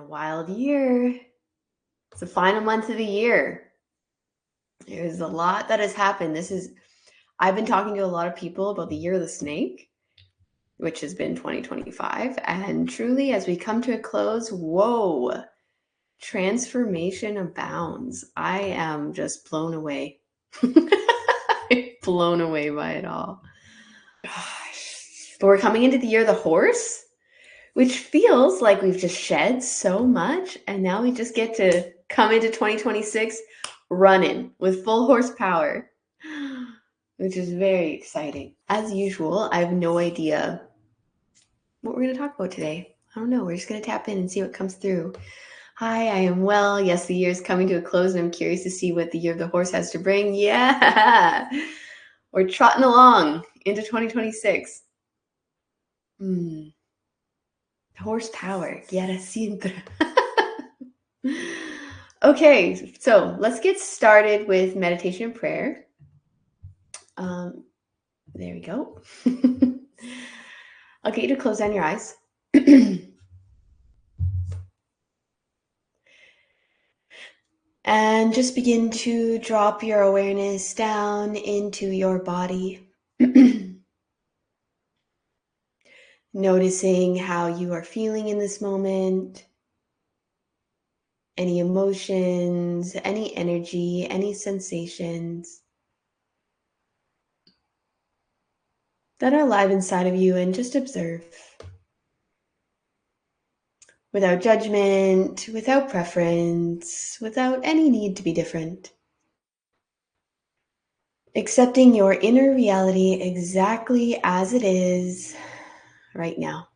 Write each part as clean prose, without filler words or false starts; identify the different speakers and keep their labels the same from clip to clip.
Speaker 1: wild year. It's the final month of the year. There's a lot that has happened. I've been talking to a lot of people about the year of the snake, which has been 2025. And truly, as we come to a close, whoa, transformation abounds. I am just blown away. Blown away by it all. Gosh. But we're coming into the year of the horse, which feels like we've just shed so much. And now we just get to come into 2026 running with full horsepower, which is very exciting. As usual, I have no idea what we're going to talk about today. I don't know. We're just going to tap in and see what comes through. Hi, I am well. Yes, the year is coming to a close, and I'm curious to see what the year of the horse has to bring. Yeah, we're trotting along into 2026. Horsepower, quiera siempre. Okay, so let's get started with meditation and prayer. There we go. I'll get you to close down your eyes. And just begin to drop your awareness down into your body. Noticing how you are feeling in this moment. Any emotions, any energy, any sensations that are alive inside of you, and just observe. Without judgment, without preference, without any need to be different. Accepting your inner reality exactly as it is right now.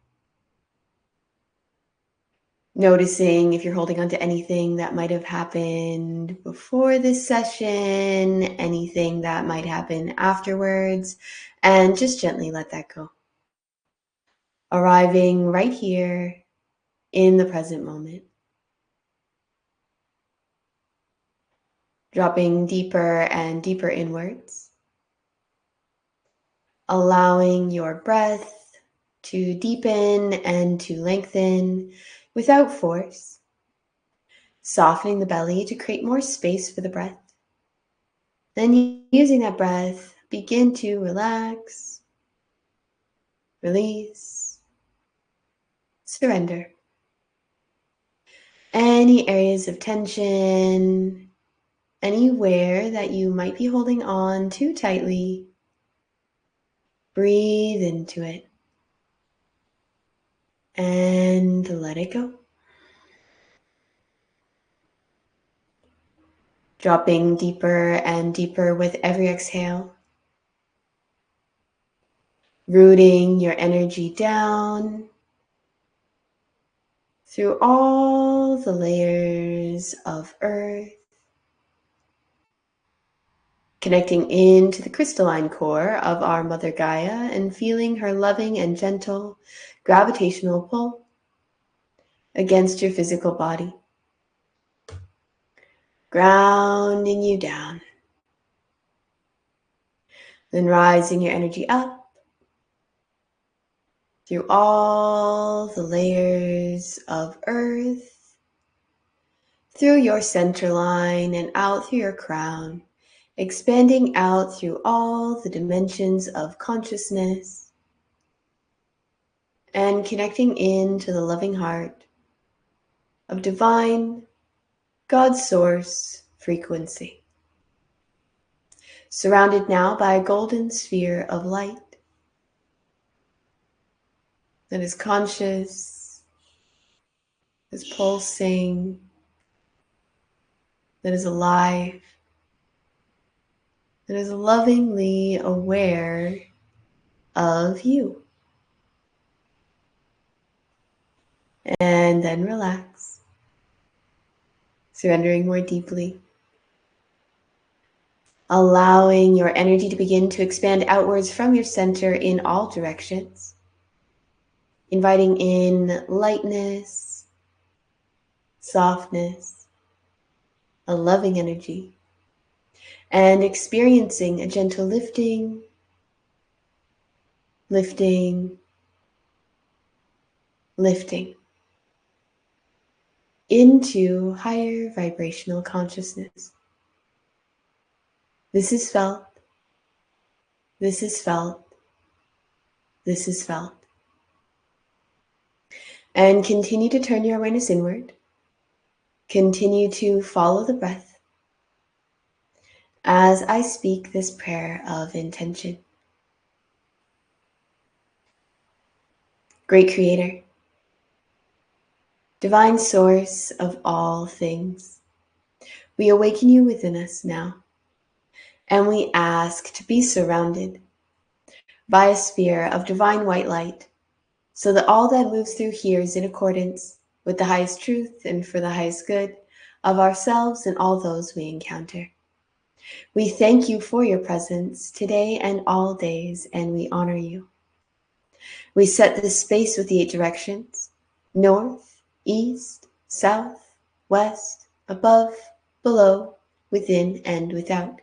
Speaker 1: Noticing if you're holding on to anything that might have happened before this session, anything that might happen afterwards, and just gently let that go. Arriving right here in the present moment. Dropping deeper and deeper inwards. Allowing your breath to deepen and to lengthen without force. Softening the belly to create more space for the breath. Then using that breath, begin to relax, release, surrender. Any areas of tension, anywhere that you might be holding on too tightly, breathe into it and let it go. Dropping deeper and deeper with every exhale. Rooting your energy down through all the layers of earth. Connecting into the crystalline core of our Mother Gaia and feeling her loving and gentle gravitational pull against your physical body. Grounding you down. Then rising your energy up through all the layers of earth, through your center line and out through your crown, expanding out through all the dimensions of consciousness and connecting into the loving heart of divine God source frequency. Surrounded now by a golden sphere of light that is conscious, is pulsing, that is alive, that is lovingly aware of you. And then relax, surrendering more deeply. Allowing your energy to begin to expand outwards from your center in all directions. Inviting in lightness, softness, a loving energy, and experiencing a gentle lifting, lifting, lifting. into higher vibrational consciousness. This is felt. This is felt. This is felt. And continue to turn your awareness inward. Continue to follow the breath as I speak this prayer of intention. Great Creator, Divine Source of all things, we awaken you within us now, and we ask to be surrounded by a sphere of divine white light, so that all that moves through here is in accordance with the highest truth and for the highest good of ourselves and all those we encounter. We thank you for your presence today and all days, and we honor you. We set this space with the 8 directions: north, east, south, west, above, below, within, and without,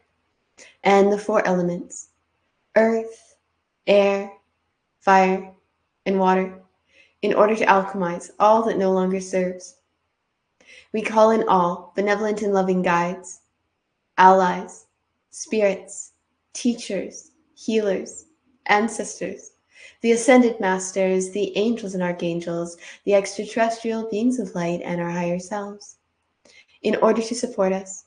Speaker 1: and the 4 elements: earth, air, fire, and water, in order to alchemize all that no longer serves. We call in all benevolent and loving guides, allies, spirits, teachers, healers, ancestors, the ascended masters, the angels and archangels, the extraterrestrial beings of light, and our higher selves, in order to support us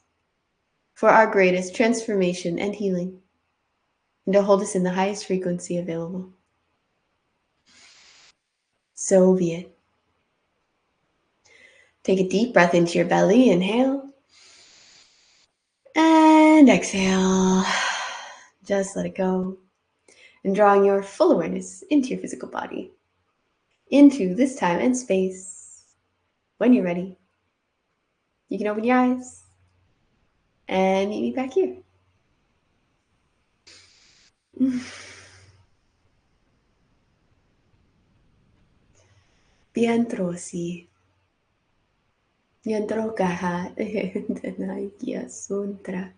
Speaker 1: for our greatest transformation and healing, and to hold us in the highest frequency available. So be it. Take a deep breath into your belly, inhale, and exhale. Just let it go. And drawing your full awareness into your physical body, into this time and space. When you're ready, you can open your eyes and meet me back here. Bientrosi. Bientro kaha denai kia suntra.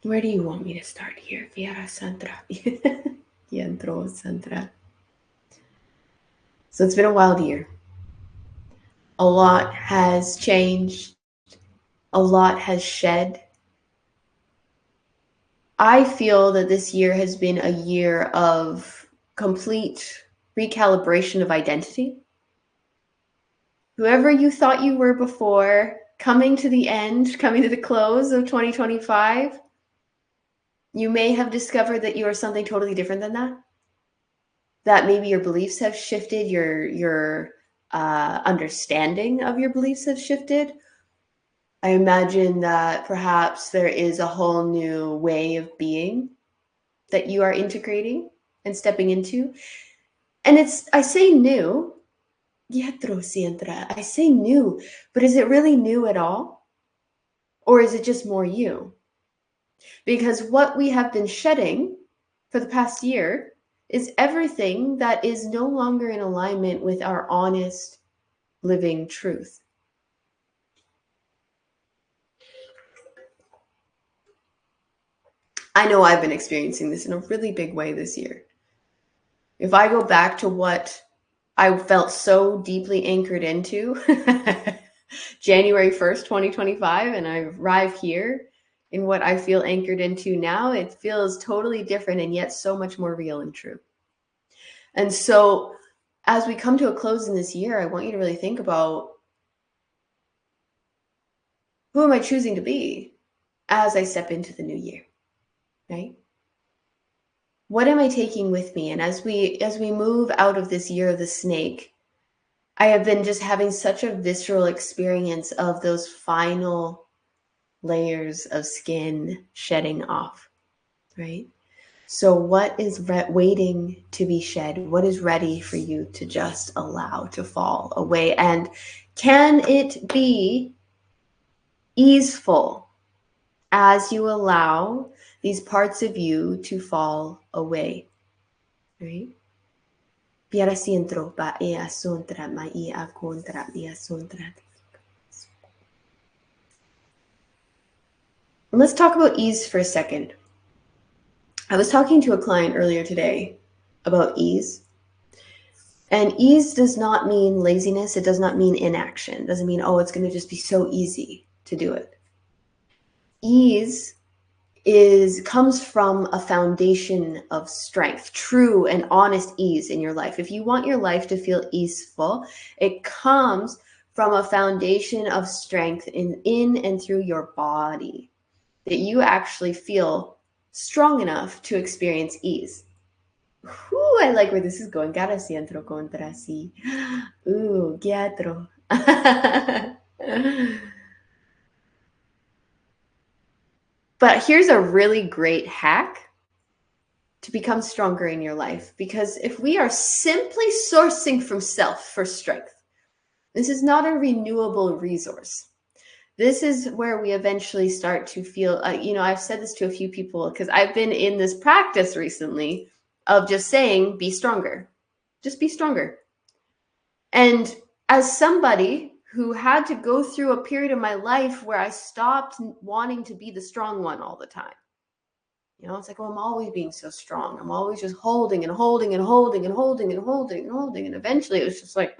Speaker 1: Where do you want me to start here? Viera Santra. Bientro Santra. So it's been a wild year. A lot has changed. A lot has shed. I feel that this year has been a year of complete recalibration of identity. Whoever you thought you were before, coming to the end, coming to the close of 2025, you may have discovered that you are something totally different than that. That maybe your beliefs have shifted, your understanding of your beliefs have shifted. I imagine that perhaps there is a whole new way of being that you are integrating and stepping into. And I say new, I say new, but is it really new at all? Or is it just more you? Because what we have been shedding for the past year is everything that is no longer in alignment with our honest living truth. I know I've been experiencing this in a really big way this year. If I go back to what I felt so deeply anchored into January 1st, 2025, and I arrive here in what I feel anchored into now, it feels totally different and yet so much more real and true. And so as we come to a close in this year, I want you to really think about, who am I choosing to be as I step into the new year, right? What am I taking with me? And as we move out of this year of the snake, I have been just having such a visceral experience of those final layers of skin shedding off, right? So what is waiting to be shed? What is ready for you to just allow to fall away? And can it be easeful as you allow these parts of you to fall away, right? Let's talk about ease for a second. I was talking to a client earlier today about ease, And ease does not mean laziness. It does not mean inaction. It doesn't mean, oh, it's going to just be so easy to do it. Ease comes from a foundation of strength, true and honest ease in your life. If you want your life to feel easeful, it comes from a foundation of strength in and through your body, that you actually feel strong enough to experience ease. Ooh, I like where this is going. Cara centro contra si. Ooh, teatro. But here's a really great hack to become stronger in your life. Because if we are simply sourcing from self for strength, this is not a renewable resource. This is where we eventually start to feel, I've said this to a few people because I've been in this practice recently of just saying, be stronger. Just be stronger. And as somebody who had to go through a period of my life where I stopped wanting to be the strong one all the time. It's like, I'm always being so strong. I'm always just holding and holding and holding and holding and holding and holding. And eventually it was just like,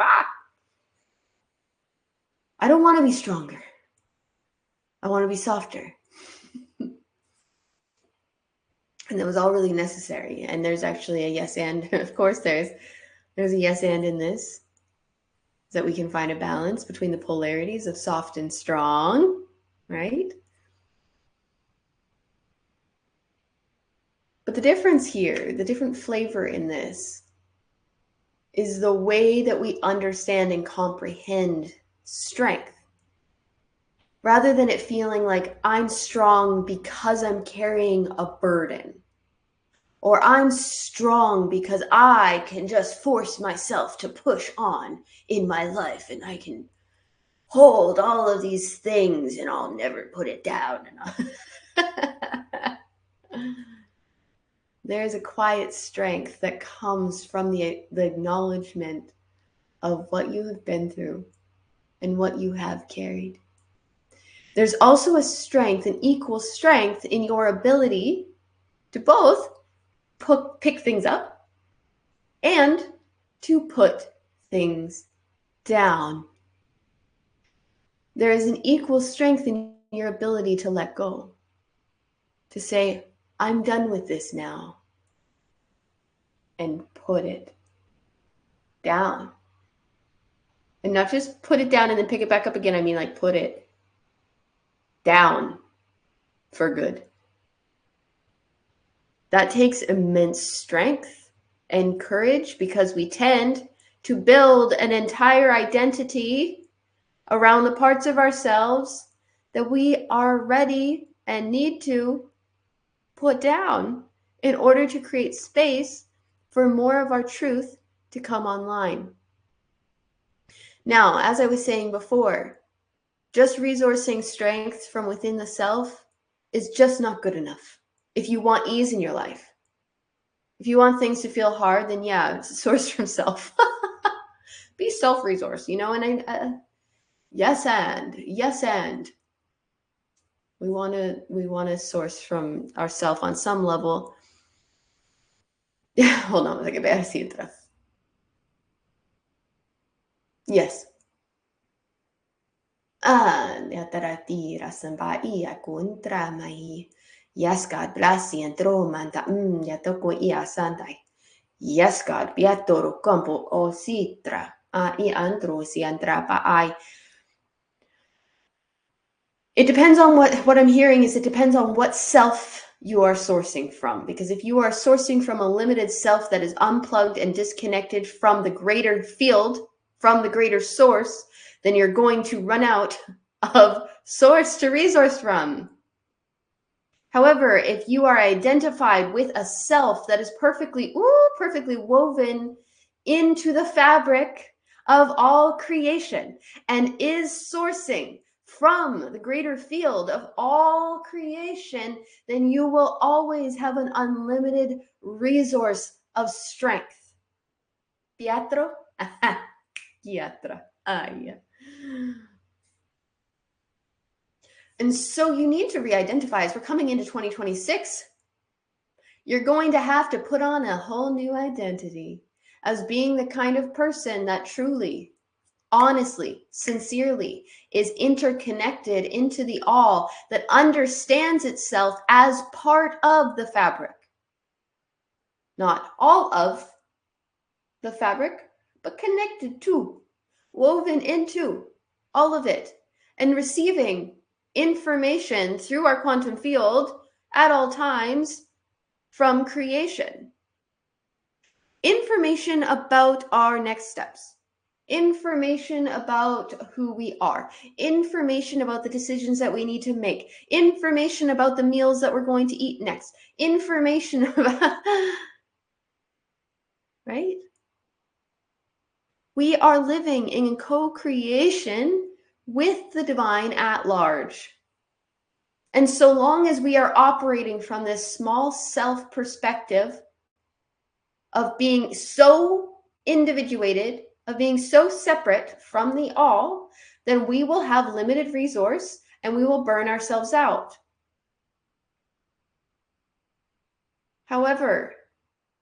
Speaker 1: I don't want to be stronger. I want to be softer. And that was all really necessary. And there's actually a yes and. Of course, there's a yes and in this. That we can find a balance between the polarities of soft and strong, right? But the difference here, the different flavor in this, is the way that we understand and comprehend strength. Rather than it feeling like I'm strong because I'm carrying a burden. Or I'm strong because I can just force myself to push on in my life and I can hold all of these things and I'll never put it down. There's a quiet strength that comes from the acknowledgement of what you have been through and what you have carried. There's also a strength, an equal strength in your ability to both pick things up and to put things down. There is an equal strength in your ability to let go, to say, I'm done with this now, and put it down. And not just put it down and then pick it back up again. I mean, like, put it down for good. That takes immense strength and courage because we tend to build an entire identity around the parts of ourselves that we are ready and need to put down in order to create space for more of our truth to come online. Now, as I was saying before, just resourcing strength from within the self is just not good enough. If you want ease in your life, if you want things to feel hard, then yeah, source from self. Be self-resource, and yes, and we want to source from ourself on some level. Yeah, hold on a second, I see it. Yes. Yes, God bless you and throw manta yatoko ia sandai. Yes, God, biatoro campo o citra I andro si andrapa I. It depends on what I'm hearing is it depends on what self you are sourcing from. Because if you are sourcing from a limited self that is unplugged and disconnected from the greater field, from the greater source, then you're going to run out of source to resource from. However, if you are identified with a self that is perfectly woven into the fabric of all creation and is sourcing from the greater field of all creation, then you will always have an unlimited resource of strength. Pietro? Pietro. Yeah. And so you need to re-identify as we're coming into 2026. You're going to have to put on a whole new identity. as being the kind of person that truly, honestly, sincerely is interconnected into the all, that understands itself as part of the fabric. Not all of the fabric, but connected to, woven into all of it, and receiving information through our quantum field at all times from creation. Information about our next steps, information about who we are, information about the decisions that we need to make, information about the meals that we're going to eat next, information about, right? We are living in co-creation with the divine at large. And so long as we are operating from this small self perspective of being so individuated, of being so separate from the all, then we will have limited resource and we will burn ourselves out. However,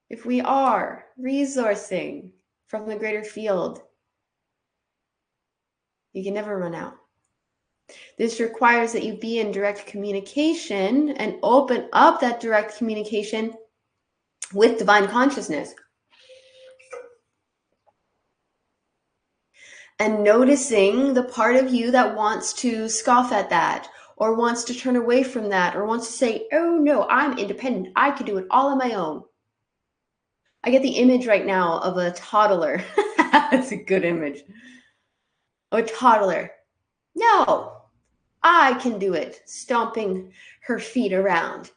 Speaker 1: if we are resourcing from the greater field, you can never run out. This requires that you be in direct communication and open up that direct communication with divine consciousness. And noticing the part of you that wants to scoff at that, or wants to turn away from that, or wants to say, oh no, I'm independent, I can do it all on my own. I get the image right now of a toddler. That's a good image. A toddler. No, I can do it, stomping her feet around.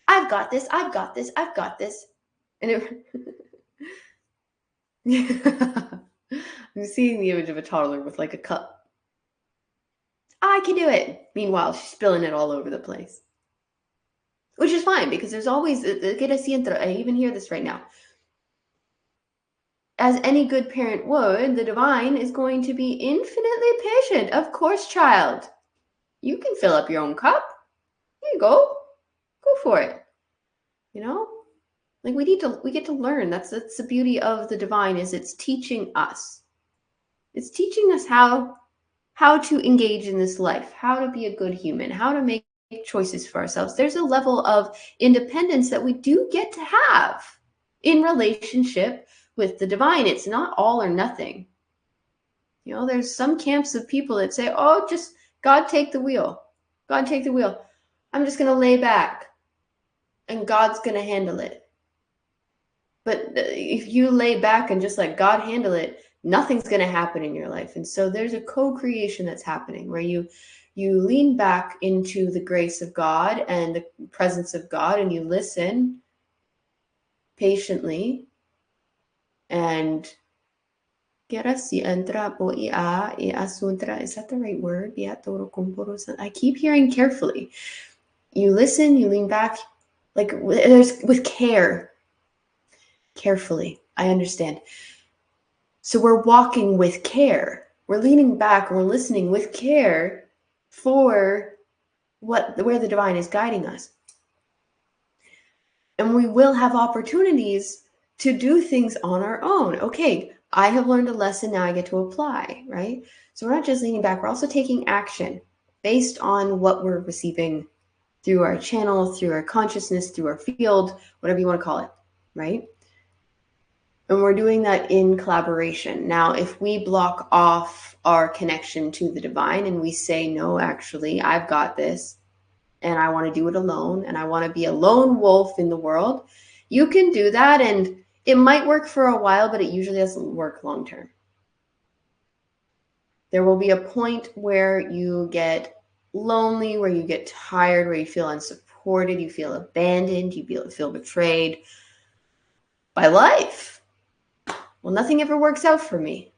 Speaker 1: I've got this, I've got this, I've got this. And I'm seeing the image of a toddler with like a cup. I can do it. Meanwhile, she's spilling it all over the place. Which is fine, because there's always, I even hear this right now. As any good parent would, the divine is going to be infinitely patient. Of course, child. You can fill up your own cup. Here you go. Go for it. You know? Like we get to learn. That's the beauty of the divine, is it's teaching us. It's teaching us how to engage in this life, how to be a good human, how to make choices for ourselves. There's a level of independence that we do get to have in relationship with the divine. It's not all or nothing. You know, there's some camps of people that say, oh, just God take the wheel. God take the wheel. I'm just going to lay back and God's going to handle it. But if you lay back and just let God handle it, nothing's going to happen in your life. And so there's a co-creation that's happening where you lean back into the grace of God and the presence of God, and you listen patiently. And is that the right word? I keep hearing carefully. You listen, you lean back, like with care. Carefully. I understand. So we're walking with care. We're leaning back and we're listening with care for where the divine is guiding us. And we will have opportunities to do things on our own. Okay, I have learned a lesson, now I get to apply, right? So we're not just leaning back, we're also taking action based on what we're receiving through our channel, through our consciousness, through our field, whatever you want to call it, right? And we're doing that in collaboration. Now, if we block off our connection to the divine and we say, no, actually, I've got this and I want to do it alone and I want to be a lone wolf in the world, you can do that. And it might work for a while, but it usually doesn't work long term. There will be a point where you get lonely, where you get tired, where you feel unsupported, you feel abandoned, you feel betrayed by life. Well, nothing ever works out for me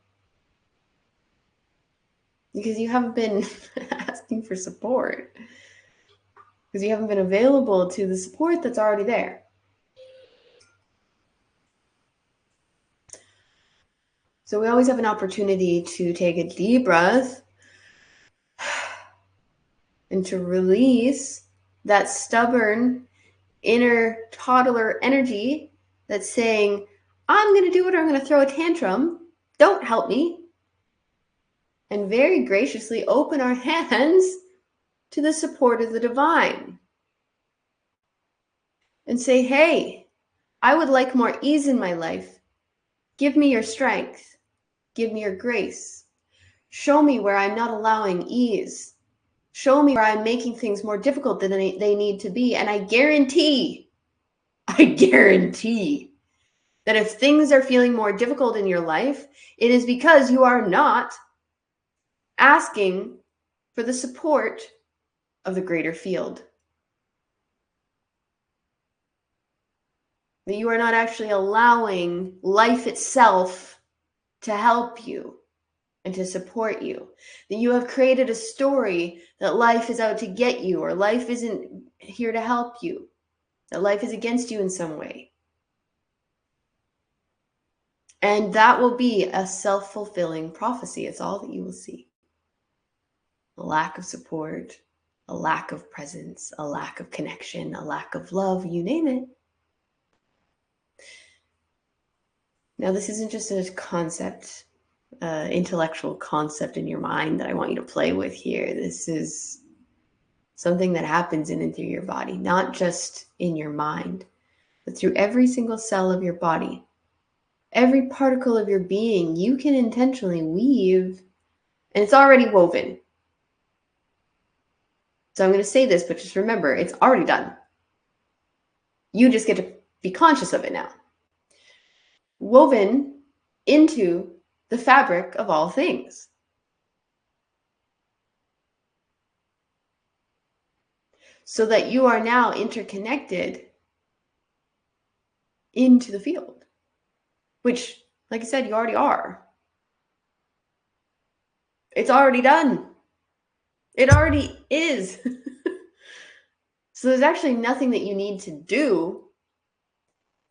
Speaker 1: because you haven't been asking for support, because you haven't been available to the support that's already there. So we always have an opportunity to take a deep breath and to release that stubborn inner toddler energy that's saying, I'm going to do it or I'm going to throw a tantrum. Don't help me. And very graciously open our hands to the support of the divine. And say, hey, I would like more ease in my life. Give me your strength. Give me your grace. Show me where I'm not allowing ease. Show me where I'm making things more difficult than they need to be. And I guarantee that if things are feeling more difficult in your life, it is because you are not asking for the support of the greater field. That you are not actually allowing life itself to help you and to support you. That you have created a story that life is out to get you, or life isn't here to help you, that life is against you in some way. And that will be a self-fulfilling prophecy. It's all that you will see. A lack of support, a lack of presence, a lack of connection, a lack of love, you name it. Now, this isn't just a concept, intellectual concept in your mind that I want you to play with here. This is something that happens in and through your body, not just in your mind, but through every single cell of your body. Every particle of your being, you can intentionally weave, and it's already woven. So I'm going to say this, but just remember, it's already done. You just get to be conscious of it now. Woven into the fabric of all things. So that you are now interconnected into the field, which, like I said, you already are. It's already done. It already is. So there's actually nothing that you need to do.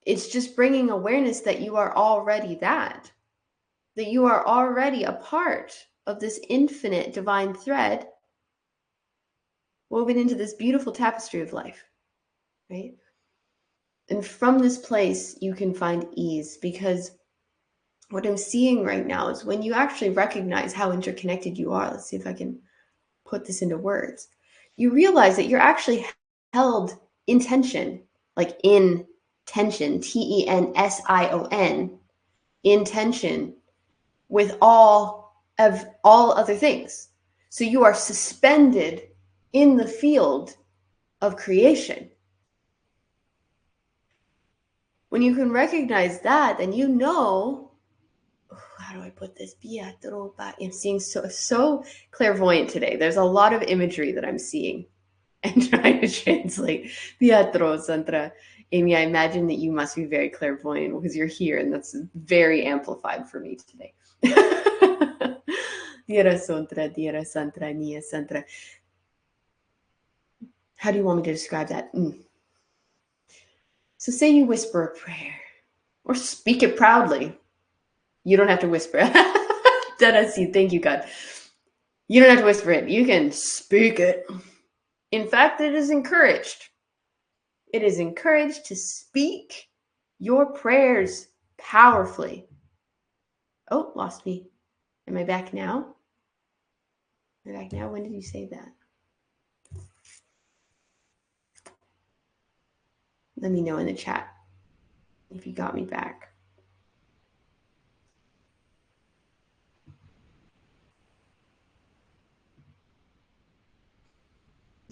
Speaker 1: It's just bringing awareness that you are already that you are already a part of this infinite divine thread woven into this beautiful tapestry of life, right? And from this place, you can find ease, because what I'm seeing right now is when you actually recognize how interconnected you are, let's see if I can put this into words, you realize that you're actually held in tension, like in tension, tension, in tension with all other things. So you are suspended in the field of creation. When you can recognize that, then you know, how do I put this? I'm seeing so clairvoyant today. There's a lot of imagery that I'm seeing and trying to translate. Pietro Santra. Amy, I imagine that you must be very clairvoyant because you're here, and that's very amplified for me today. Dira Santra, Nia Santra. How do you want me to describe that? So say you whisper a prayer or speak it proudly. You don't have to whisper. Thank you, God. You don't have to whisper it. You can speak it. In fact, it is encouraged. It is encouraged to speak your prayers powerfully. Oh, lost me. Am I back now? Am I back now? When did you say that? Let me know in the chat if you got me back.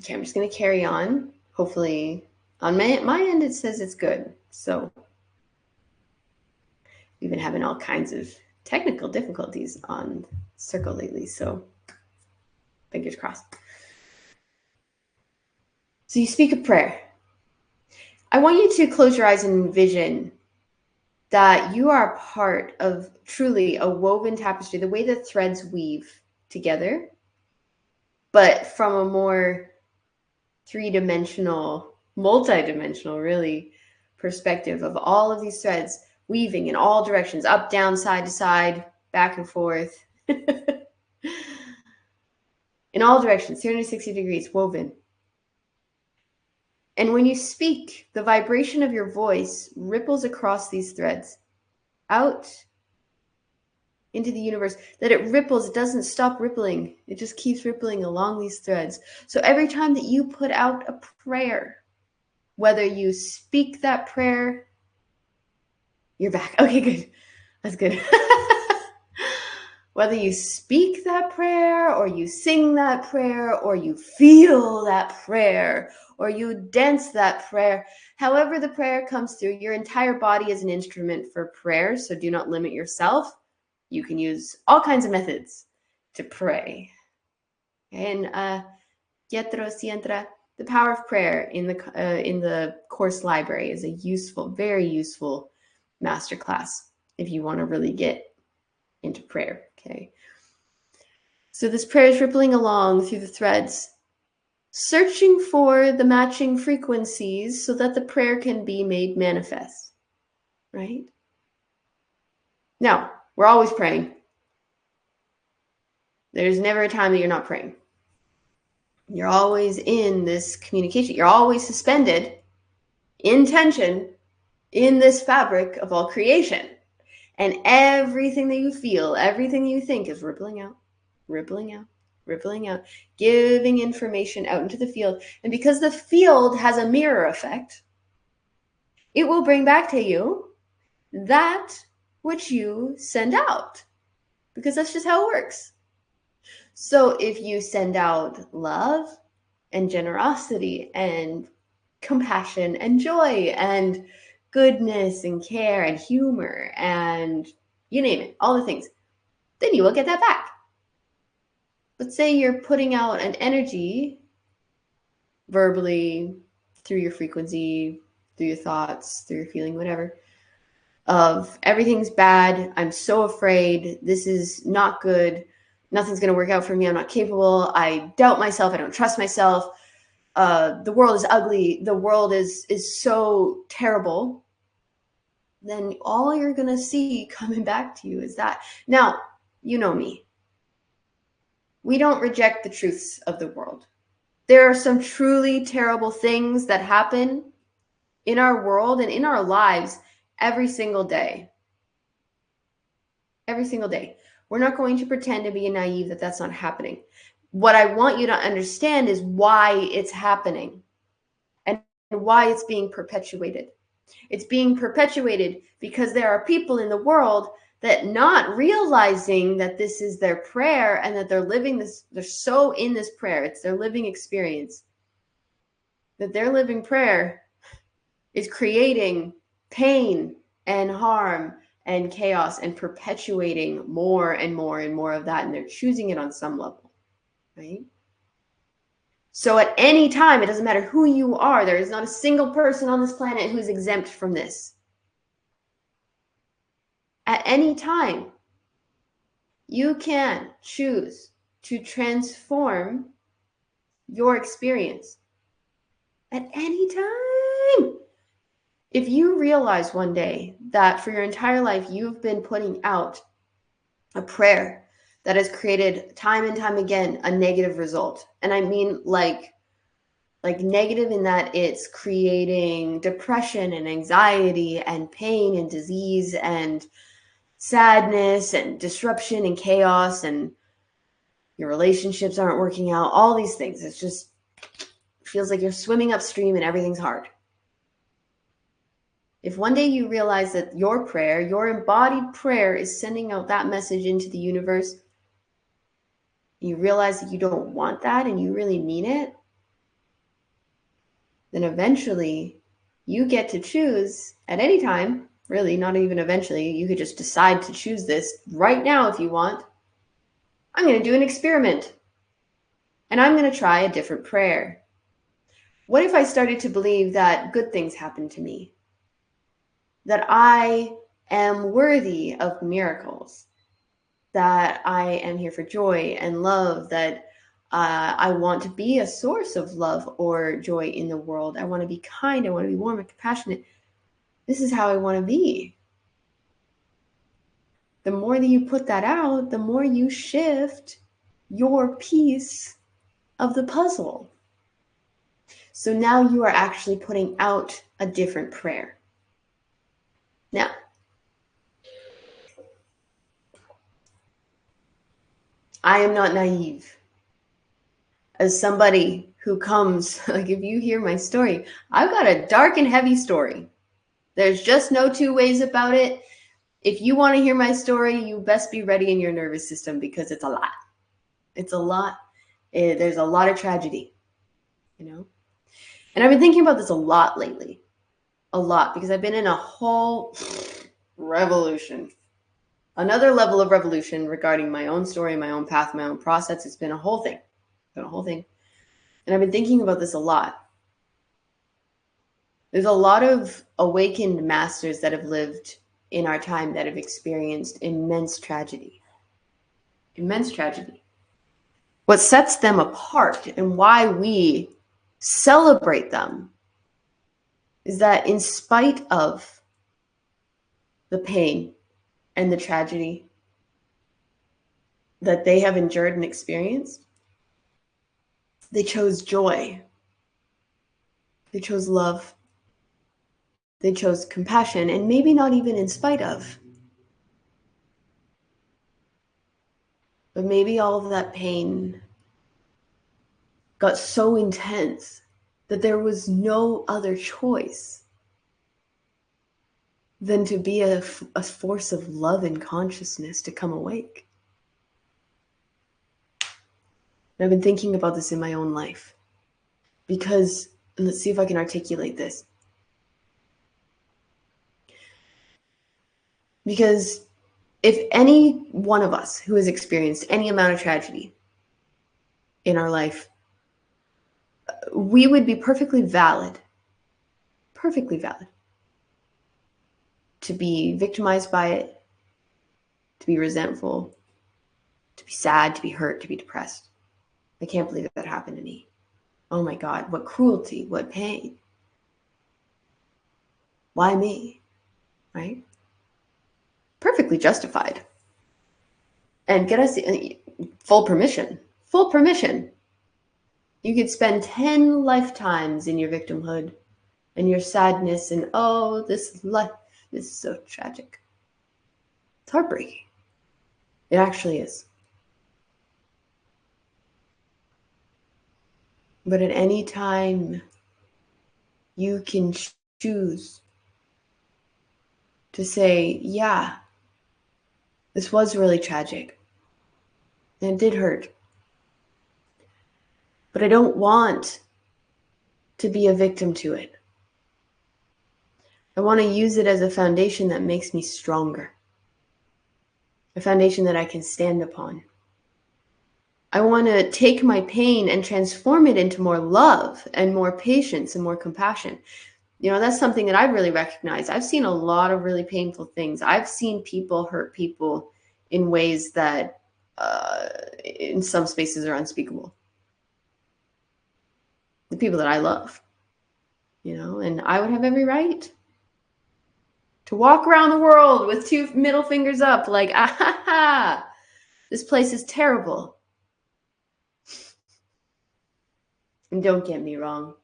Speaker 1: Okay, I'm just going to carry on. Hopefully, on my end, it says it's good. So we've been having all kinds of technical difficulties on Circle lately, so fingers crossed. So you speak a prayer. I want you to close your eyes and envision that you are a part of truly a woven tapestry, the way that threads weave together, but from a more three-dimensional, multi-dimensional, really, perspective of all of these threads weaving in all directions, up, down, side to side, back and forth, in all directions, 360 degrees, woven. And when you speak, the vibration of your voice ripples across these threads. out into the universe, that it ripples, it doesn't stop rippling. It just keeps rippling along these threads. So every time that you put out a prayer, whether you speak that prayer, you're back. Okay, good. That's good. Whether you speak that prayer or you sing that prayer or you feel that prayer or you dance that prayer, however the prayer comes through, your entire body is an instrument for prayer. So do not limit yourself. You can use all kinds of methods to pray. And Pietro Sientra, the power of prayer in the course library is a useful, very useful masterclass if you want to really get into prayer. Okay. So this prayer is rippling along through the threads, searching for the matching frequencies so that the prayer can be made manifest. Right? Now, we're always praying. There's never a time that you're not praying. You're always in this communication. You're always suspended in tension in this fabric of all creation. And everything that you feel, everything you think is rippling out, rippling out, rippling out, giving information out into the field. And because the field has a mirror effect, it will bring back to you that which you send out, because that's just how it works. So if you send out love and generosity and compassion and joy and goodness and care and humor and you name it, all the things, then you will get that back. But say you're putting out an energy verbally, through your frequency, through your thoughts, through your feeling, whatever, of everything's bad, I'm so afraid, this is not good, nothing's going to work out for me, I'm not capable, I doubt myself, I don't trust myself, the world is ugly, the world is so terrible, then all you're going to see coming back to you is that. Now, you know me. We don't reject the truths of the world. There are some truly terrible things that happen in our world and in our lives every single day. Every single day. We're not going to pretend to be naive that that's not happening. What I want you to understand is why it's happening and why it's being perpetuated. It's being perpetuated because there are people in the world that, not realizing that this is their prayer and that they're living this, they're so in this prayer, it's their living experience, that their living prayer is creating pain and harm and chaos and perpetuating more and more and more of that. And they're choosing it on some level, right? So at any time, it doesn't matter who you are, there is not a single person on this planet who's exempt from this. At any time, you can choose to transform your experience. At any time. If you realize one day that for your entire life, you've been putting out a prayer that has created time and time again a negative result. And I mean like negative in that it's creating depression and anxiety and pain and disease and sadness and disruption and chaos, and your relationships aren't working out, all these things. It's just feels like you're swimming upstream and everything's hard. If one day you realize that your prayer, your embodied prayer, is sending out that message into the universe, you realize that you don't want that and you really mean it, then eventually you get to choose at any time, really, not even eventually, you could just decide to choose this right now if you want. I'm going to do an experiment and I'm going to try a different prayer. What if I started to believe that good things happen to me? That I am worthy of miracles, that I am here for joy and love, that I want to be a source of love or joy in the world. I want to be kind. I want to be warm and compassionate. This is how I want to be. The more that you put that out, the more you shift your piece of the puzzle. So now you are actually putting out a different prayer. Now, I am not naive. As somebody who comes, like if you hear my story, I've got a dark and heavy story. There's just no two ways about it. If you want to hear my story, you best be ready in your nervous system because it's a lot. It's a lot. There's a lot of tragedy, you know? And I've been thinking about this a lot lately. A lot, because I've been in a whole revolution. Another level of revolution regarding my own story, my own path, my own process. It's been a whole thing. It's been a whole thing. And I've been thinking about this a lot. There's a lot of awakened masters that have lived in our time that have experienced immense tragedy. Immense tragedy. What sets them apart and why we celebrate them is that in spite of the pain and the tragedy that they have endured and experienced, they chose joy. They chose love. They chose compassion, and maybe not even in spite of. But maybe all of that pain got so intense that there was no other choice than to be a force of love and consciousness to come awake. And I've been thinking about this in my own life because, and let's see if I can articulate this. Because if any one of us who has experienced any amount of tragedy in our life, we would be perfectly valid to be victimized by it, to be resentful, to be sad, to be hurt, to be depressed. I can't believe that happened to me. Oh my God, what cruelty, what pain. Why me? Right? Perfectly justified. And get us full permission. Full permission. You could spend 10 lifetimes in your victimhood and your sadness and, oh, this life is so tragic. It's heartbreaking. It actually is. But at any time, you can choose to say, yeah, this was really tragic. And it did hurt. But I don't want to be a victim to it. I want to use it as a foundation that makes me stronger. A foundation that I can stand upon. I want to take my pain and transform it into more love and more patience and more compassion. You know, that's something that I've really recognized. I've seen a lot of really painful things. I've seen people hurt people in ways that in some spaces are unspeakable. The people that I love, you know, and I would have every right to walk around the world with two middle fingers up like, ah ha ha, this place is terrible. And don't get me wrong,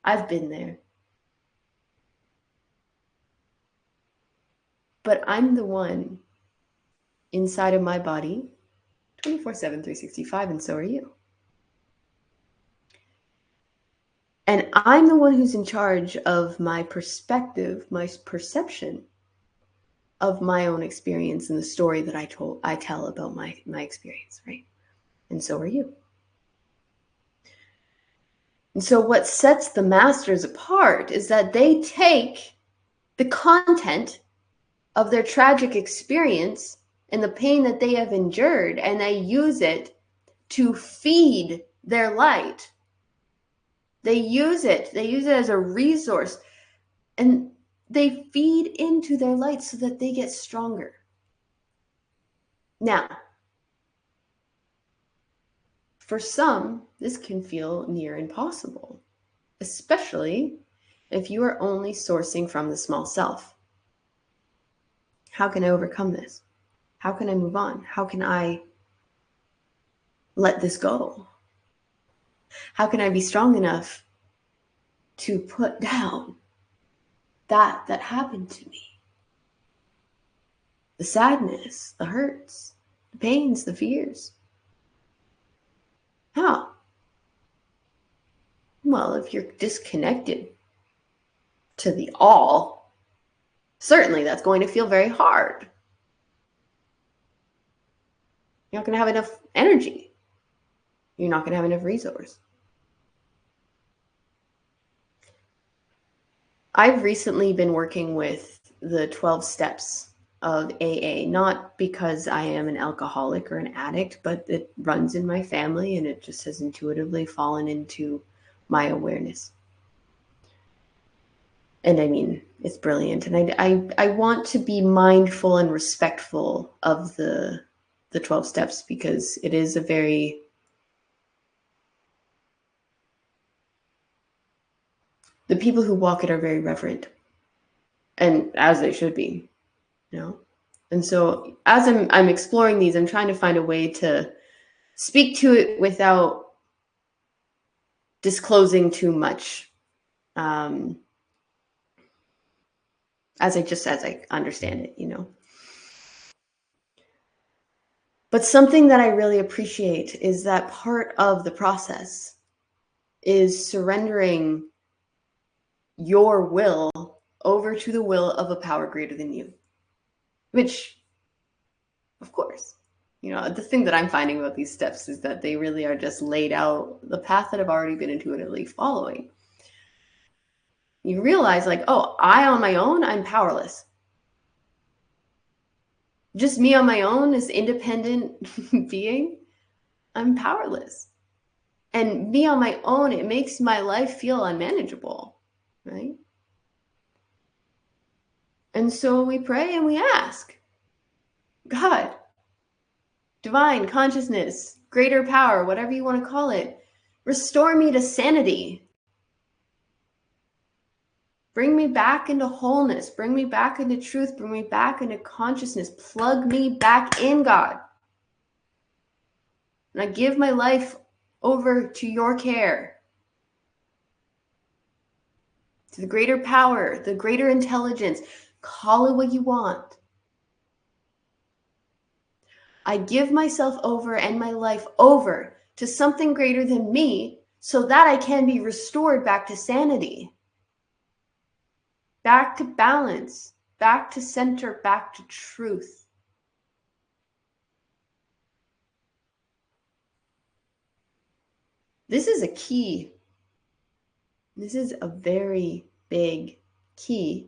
Speaker 1: I've been there. But I'm the one inside of my body 24/7, 365, and so are you. And I'm the one who's in charge of my perspective, my perception of my own experience and the story that I tell about my experience, right? And so are you. And so what sets the masters apart is that they take the content of their tragic experience and the pain that they have endured, and they use it to feed their light. They use it as a resource, and they feed into their light so that they get stronger. Now, for some, this can feel near impossible, especially if you are only sourcing from the small self. How can I overcome this? How can I move on? How can I let this go? How can I be strong enough to put down that happened to me? The sadness, the hurts, the pains, the fears. How? Well, if you're disconnected to the all, certainly that's going to feel very hard. You're not going to have enough energy. You're not going to have enough resource. I've recently been working with the 12 steps of AA, not because I am an alcoholic or an addict, but it runs in my family and it just has intuitively fallen into my awareness. And I mean, it's brilliant. And I want to be mindful and respectful of the 12 steps because it is a very the people who walk it are very reverent, and as they should be, you know. And so as I'm exploring these, I'm trying to find a way to speak to it without disclosing too much, as I understand it, you know. But something that I really appreciate is that part of the process is surrendering your will over to the will of a power greater than you, which, of course, you know, the thing that I'm finding about these steps is that they really are just laid out the path that I've already been intuitively following. You realize, like, oh, I on my own, I'm powerless. Just me on my own, this independent being, I'm powerless. And me on my own, it makes my life feel unmanageable, right? And so we pray and we ask, God, divine consciousness, greater power, whatever you want to call it, restore me to sanity. Bring me back into wholeness. Bring me back into truth. Bring me back into consciousness. Plug me back in, God. And I give my life over to your care, to the greater power, the greater intelligence. Call it what you want. I give myself over and my life over to something greater than me so that I can be restored back to sanity, back to balance, back to center, back to truth. This is a key. This is a very big key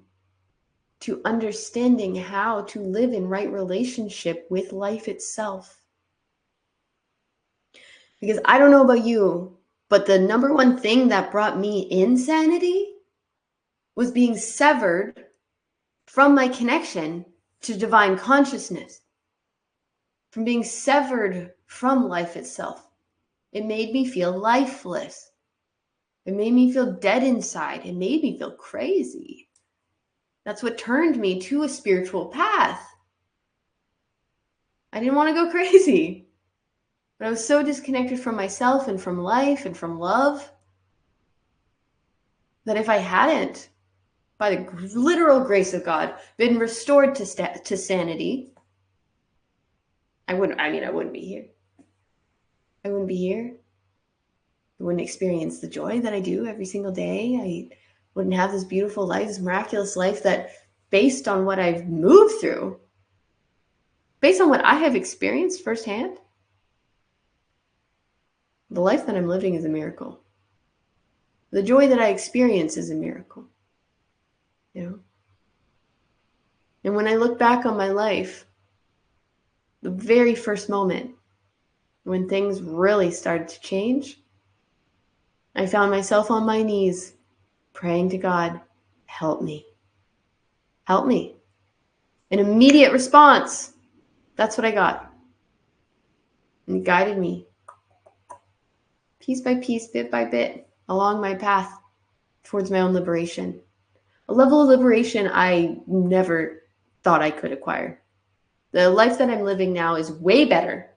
Speaker 1: to understanding how to live in right relationship with life itself. Because I don't know about you, but the number one thing that brought me insanity was being severed from my connection to divine consciousness, from being severed from life itself. It made me feel lifeless. It made me feel dead inside. It made me feel crazy. That's what turned me to a spiritual path. I didn't want to go crazy, but I was so disconnected from myself and from life and from love that if I hadn't, by the literal grace of God, been restored to sanity, I wouldn't be here. I wouldn't be here. I wouldn't experience the joy that I do every single day. I wouldn't have this beautiful life, this miraculous life that, based on what I've moved through, based on what I have experienced firsthand, the life that I'm living is a miracle. The joy that I experience is a miracle, you know? And when I look back on my life, the very first moment when things really started to change, I found myself on my knees praying to God, help me. Help me. An immediate response. That's what I got. And He guided me piece by piece, bit by bit, along my path towards my own liberation. A level of liberation I never thought I could acquire. The life that I'm living now is way better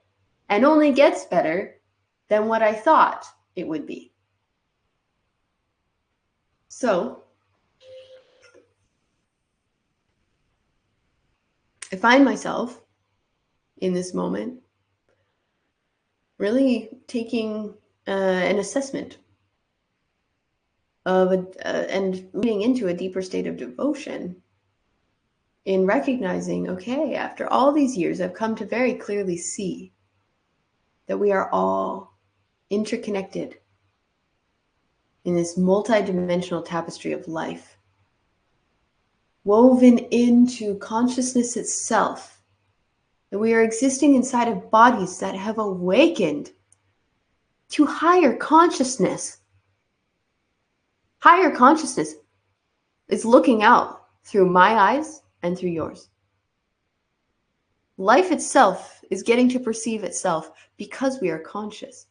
Speaker 1: and only gets better than what I thought it would be. So I find myself in this moment, really taking an assessment of and leading into a deeper state of devotion in recognizing, okay, after all these years, I've come to very clearly see that we are all interconnected in this multidimensional tapestry of life, woven into consciousness itself, that we are existing inside of bodies that have awakened to higher consciousness. Higher consciousness is looking out through my eyes and through yours. Life itself is getting to perceive itself because we are conscious.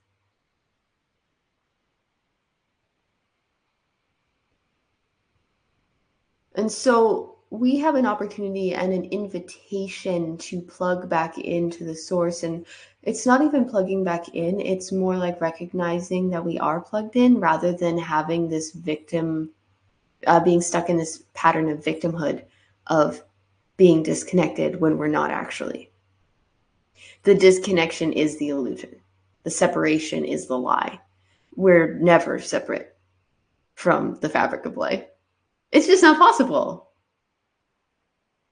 Speaker 1: And so we have an opportunity and an invitation to plug back into the source. And it's not even plugging back in, it's more like recognizing that we are plugged in rather than having this victim, being stuck in this pattern of victimhood, of being disconnected when we're not actually. The disconnection is the illusion. The separation is the lie. We're never separate from the fabric of life. It's just not possible.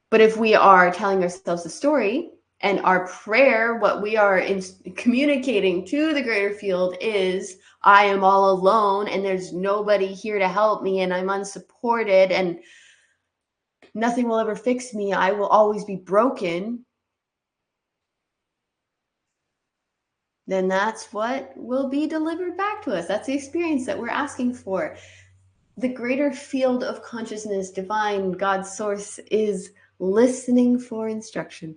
Speaker 1: But if we are telling ourselves a story and our prayer, what we are communicating to the greater field is, I am all alone and there's nobody here to help me and I'm unsupported and nothing will ever fix me. I will always be broken. Then that's what will be delivered back to us. That's the experience that we're asking for. The greater field of consciousness, divine, God's source, is listening for instruction.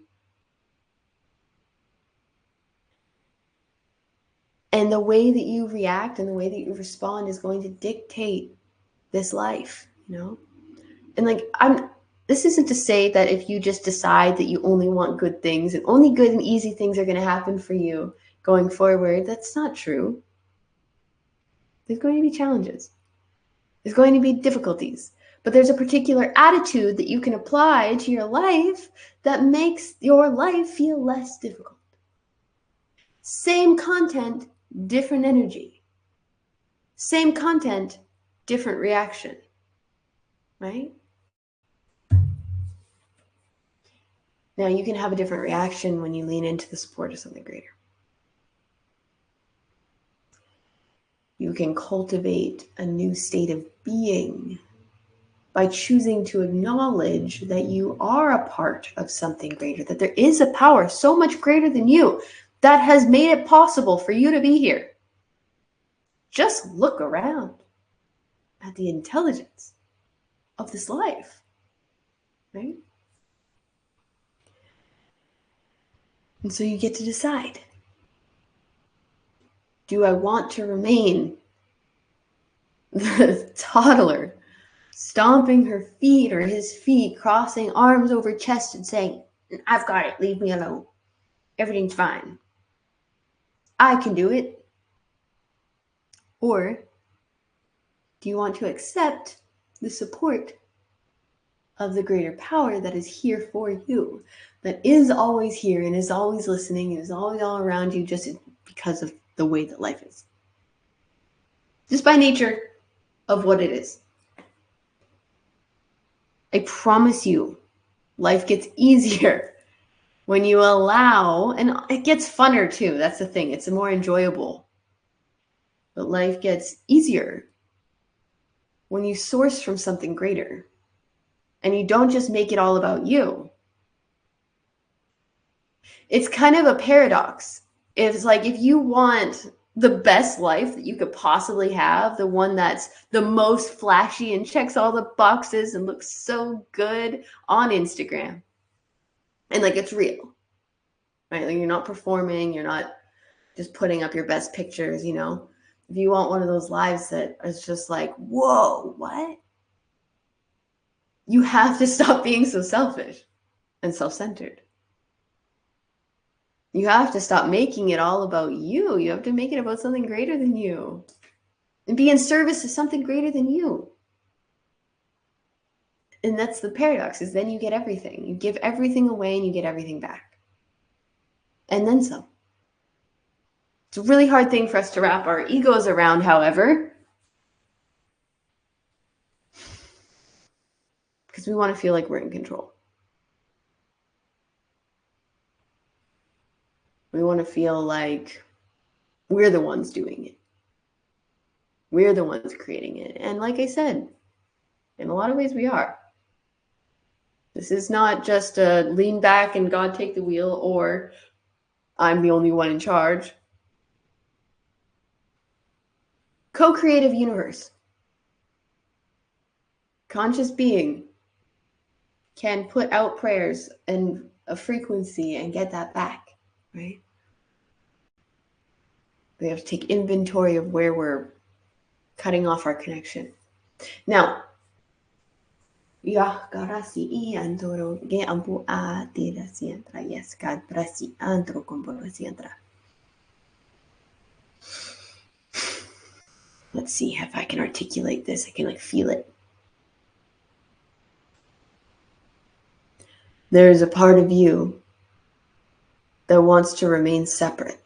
Speaker 1: And the way that you react and the way that you respond is going to dictate this life, you know? And like, this isn't to say that if you just decide that you only want good things and only good and easy things are going to happen for you going forward, that's not true. There's going to be challenges. There's going to be difficulties. But there's a particular attitude that you can apply to your life that makes your life feel less difficult. Same content, different energy. Same content, different reaction, right? Now, you can have a different reaction when you lean into the support of something greater. You can cultivate a new state of being by choosing to acknowledge that you are a part of something greater, that there is a power so much greater than you that has made it possible for you to be here. Just look around at the intelligence of this life, right? And so you get to decide, do I want to remain the toddler stomping her feet or his feet, crossing arms over chest and saying, I've got it, leave me alone. Everything's fine. I can do it. Or do you want to accept the support of the greater power that is here for you, that is always here and is always listening and is always all around you just because of the way that life is? Just by nature of what it is. I promise you, life gets easier when you allow, and it gets funner too. That's the thing. It's more enjoyable. But life gets easier when you source from something greater and you don't just make it all about you. It's kind of a paradox. It's like, if you want the best life that you could possibly have, the one that's the most flashy and checks all the boxes and looks so good on Instagram, and like it's real, right? Like, you're not performing, you're not just putting up your best pictures, you know? If you want one of those lives that is just like, whoa, what? You have to stop being so selfish and self-centered. You have to stop making it all about you. You have to make it about something greater than you and be in service to something greater than you. And that's the paradox, is then you get everything. You give everything away and you get everything back. and then some. It's a really hard thing for us to wrap our egos around, however, because we want to feel like we're in control. We want to feel like we're the ones doing it. We're the ones creating it. And like I said, in a lot of ways we are. This is not just a lean back and God take the wheel, or I'm the only one in charge. Co-creative universe. Conscious being can put out prayers and a frequency and get that back, right? We have to take inventory of where we're cutting off our connection. Now, let's see if I can articulate this. I can like feel it. There's a part of you that wants to remain separate,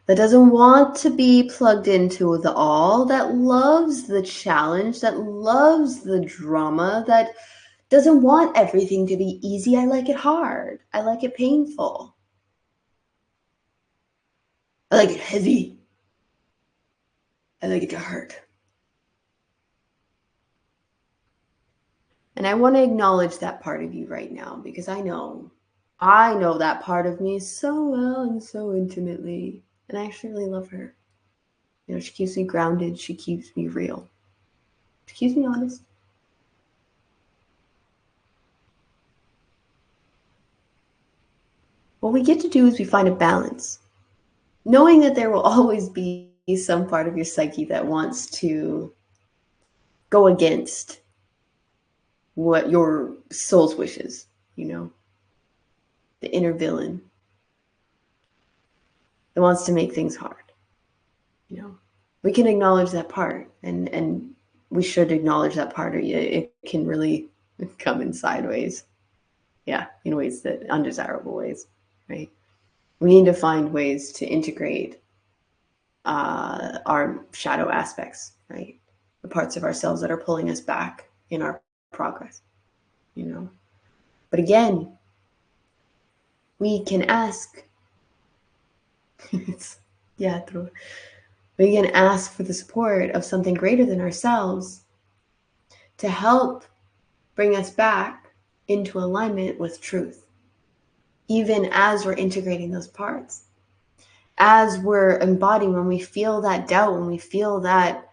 Speaker 1: that doesn't want to be plugged into the all, that loves the challenge, that loves the drama, that doesn't want everything to be easy. I like it hard. I like it painful. I like it heavy. I like it to hurt. And I want to acknowledge that part of you right now, because I know that part of me so well and so intimately. And I actually really love her. You know, she keeps me grounded. She keeps me real. She keeps me honest. What we get to do is we find a balance, knowing that there will always be some part of your psyche that wants to go against what your soul's wishes, you know, the inner villain that wants to make things hard. You know, we can acknowledge that part, and we should acknowledge that part, or it can really come in sideways. Yeah, in ways that undesirable ways, right? We need to find ways to integrate our shadow aspects, right? The parts of ourselves that are pulling us back in our progress, you know. But again, we can ask. We can ask for the support of something greater than ourselves to help bring us back into alignment with truth, even as we're integrating those parts, as we're embodying, when we feel that doubt, when we feel that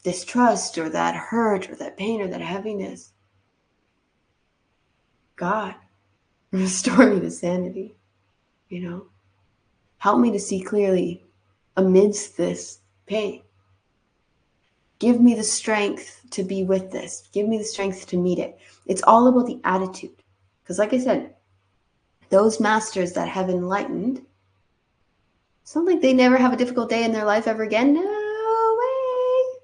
Speaker 1: distrust or that hurt or that pain or that heaviness. God, restore me to sanity, you know. Help me to see clearly amidst this pain. Give me the strength to be with this. Give me the strength to meet it. It's all about the attitude. Because like I said, those masters that have enlightened, it's not like they never have a difficult day in their life ever again. No way.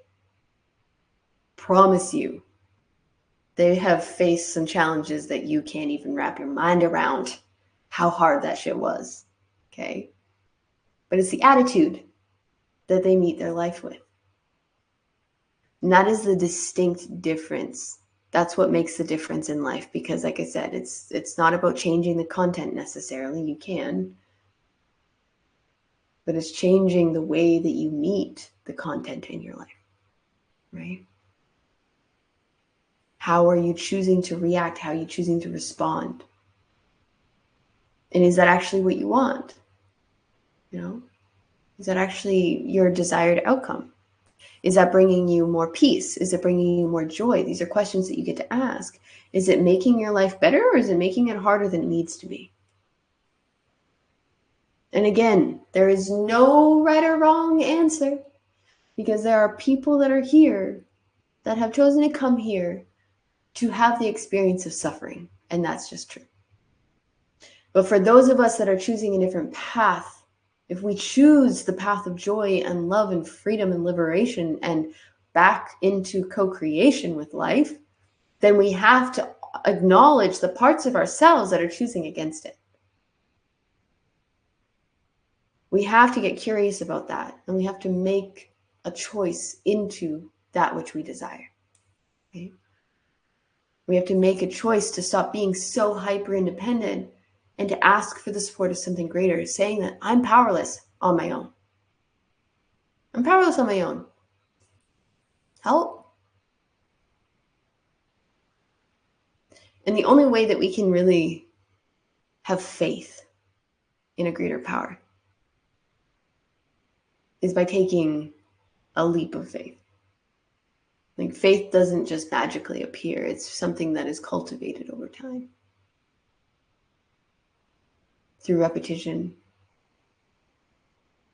Speaker 1: Promise you. They have faced some challenges that you can't even wrap your mind around how hard that shit was. Okay? But it's the attitude that they meet their life with. And that is the distinct difference. That's what makes the difference in life, because like I said, it's not about changing the content necessarily. You can. But it's changing the way that you meet the content in your life. Right? How are you choosing to react? How are you choosing to respond? And is that actually what you want? You know? Is that actually your desired outcome? Is that bringing you more peace? Is it bringing you more joy? These are questions that you get to ask. Is it making your life better, or is it making it harder than it needs to be? And again, there is no right or wrong answer, because there are people that are here that have chosen to come here to have the experience of suffering. And that's just true. But for those of us that are choosing a different path, if we choose the path of joy and love and freedom and liberation and back into co-creation with life, then we have to acknowledge the parts of ourselves that are choosing against it. We have to get curious about that, and we have to make a choice into that which we desire. Okay? We have to make a choice to stop being so hyper independent and to ask for the support of something greater, saying that I'm powerless on my own. I'm powerless on my own. Help. And the only way that we can really have faith in a greater power is by taking a leap of faith. Like, faith doesn't just magically appear. It's something that is cultivated over time. Through repetition,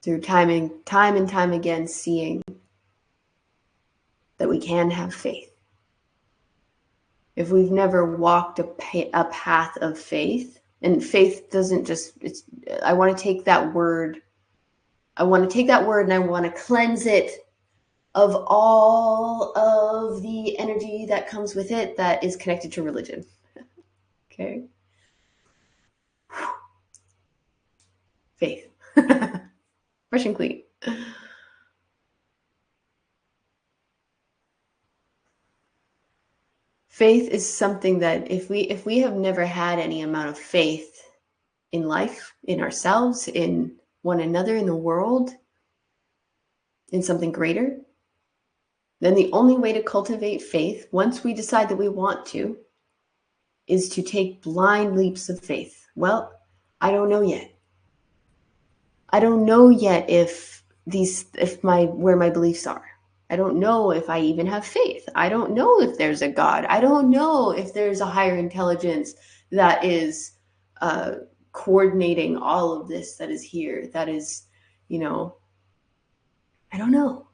Speaker 1: through time and time again, seeing that we can have faith. If we've never walked a path of faith, and faith doesn't just, I want to take that word and I want to cleanse it of all of the energy that comes with it that is connected to religion. Okay? Faith. Fresh and clean. Faith is something that if we have never had any amount of faith in life, in ourselves, in one another, in the world, in something greater, then the only way to cultivate faith, once we decide that we want to, is to take blind leaps of faith. Well, I don't know yet. I don't know yet where my beliefs are. I don't know if I even have faith. I don't know if there's a God. I don't know if there's a higher intelligence that is coordinating all of this that is here. That is, I don't know.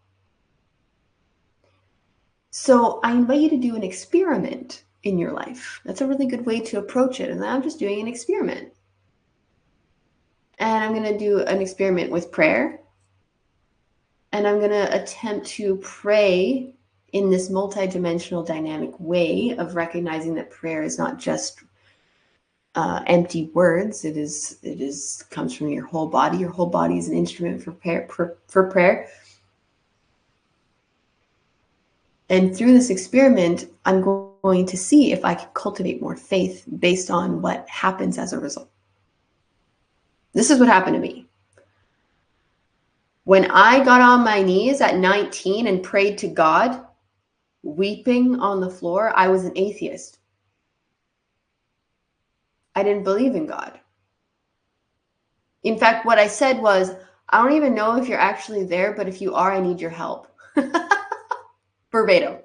Speaker 1: So I invite you to do an experiment in your life. That's a really good way to approach it. And I'm just doing an experiment. And I'm going to do an experiment with prayer. And I'm going to attempt to pray in this multidimensional dynamic way of recognizing that prayer is not just empty words. It comes from your whole body. Your whole body is an instrument for prayer. And through this experiment, I'm going to see if I can cultivate more faith based on what happens as a result. This is what happened to me. When I got on my knees at 19 and prayed to God, weeping on the floor, I was an atheist. I didn't believe in God. In fact, what I said was, I don't even know if you're actually there, but if you are, I need your help. Verbatim.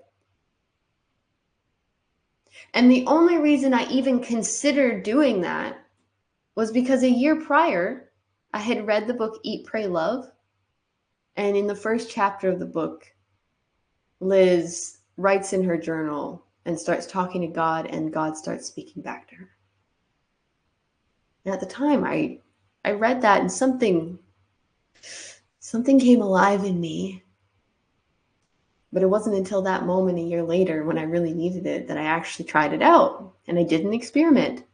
Speaker 1: And the only reason I even considered doing that was because a year prior, I had read the book Eat, Pray, Love. And in the first chapter of the book, Liz writes in her journal and starts talking to God, and God starts speaking back to her. And at the time, I read that, and something came alive in me. But it wasn't until that moment a year later, when I really needed it, that I actually tried it out. And I did an experiment.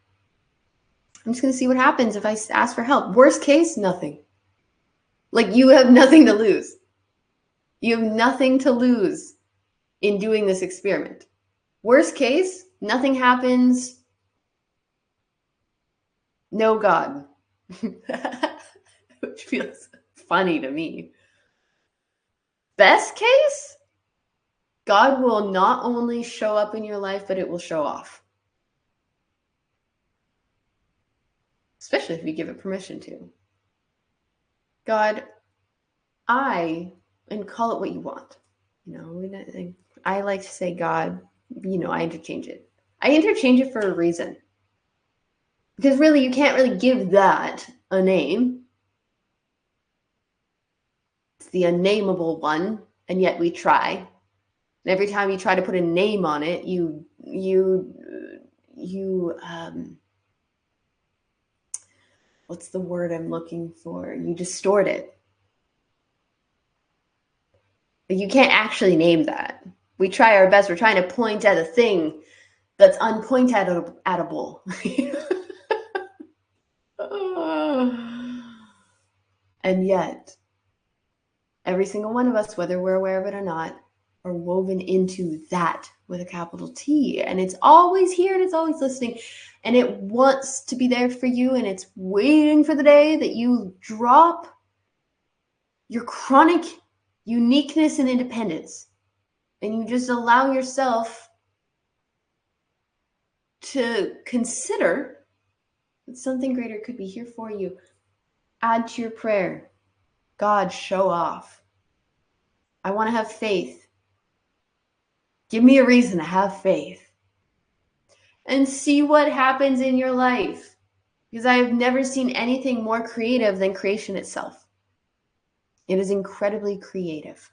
Speaker 1: I'm just going to see what happens if I ask for help. Worst case, nothing. Like, you have nothing to lose. You have nothing to lose in doing this experiment. Worst case, nothing happens. No God. Which feels funny to me. Best case, God will not only show up in your life, but it will show off. Especially if you give it permission to. God, and call it what you want. I like to say God, I interchange it. I interchange it for a reason. Because really, you can't really give that a name. It's the unnameable one, and yet we try. And every time you try to put a name on it, you what's the word I'm looking for? You distort it. You can't actually name that. We try our best. We're trying to point at a thing that's unpointable. And yet, every single one of us, whether we're aware of it or not, are woven into that with a capital T. And it's always here and it's always listening. And it wants to be there for you. And it's waiting for the day that you drop your chronic uniqueness and independence. And you just allow yourself to consider that something greater could be here for you. Add to your prayer, God, show off. I want to have faith. Give me a reason to have faith. And see what happens in your life. Because I have never seen anything more creative than creation itself. It is incredibly creative.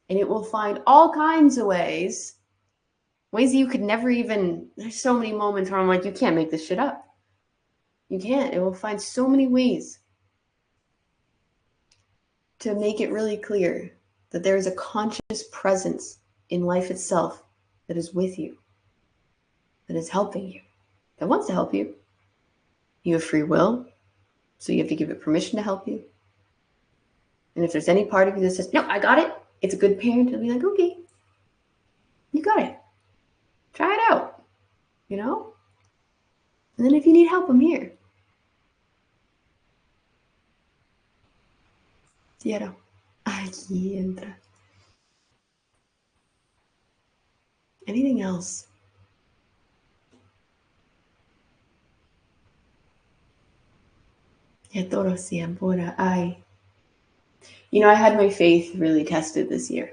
Speaker 1: And it will find all kinds of ways that you could never even, there's so many moments where I'm like, you can't make this shit up. You can't. It will find so many ways to make it really clear that there is a conscious presence in life itself that is with you, that is helping you, that wants to help you. You have free will, so you have to give it permission to help you. And if there's any part of you that says, no, I got it, it's a good parent, it'll be like, okay, you got it. Try it out, you know? And then if you need help, I'm here. Quiero. Aquí entra. Anything else? I had my faith really tested this year.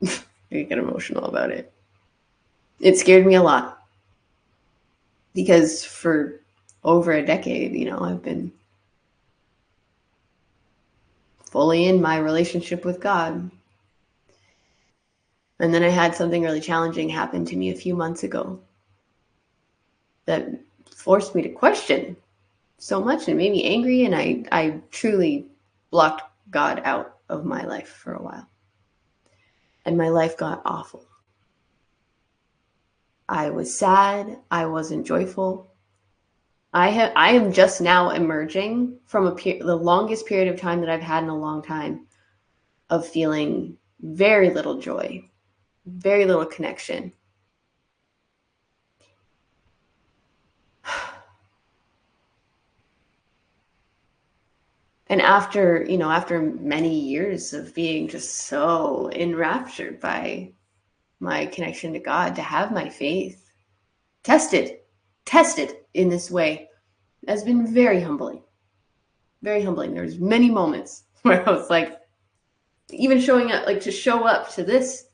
Speaker 1: I get emotional about it. It scared me a lot. Because for over a decade, I've been fully in my relationship with God. And then I had something really challenging happen to me a few months ago that forced me to question so much and made me angry. And I truly blocked God out of my life for a while. And my life got awful. I was sad. I wasn't joyful. I am just now emerging from the longest period of time that I've had in a long time of feeling very little joy, very little connection. And after many years of being just so enraptured by my connection to God, to have my faith tested in this way has been very humbling. Very humbling. There's many moments where I was like, even showing up, like to show up this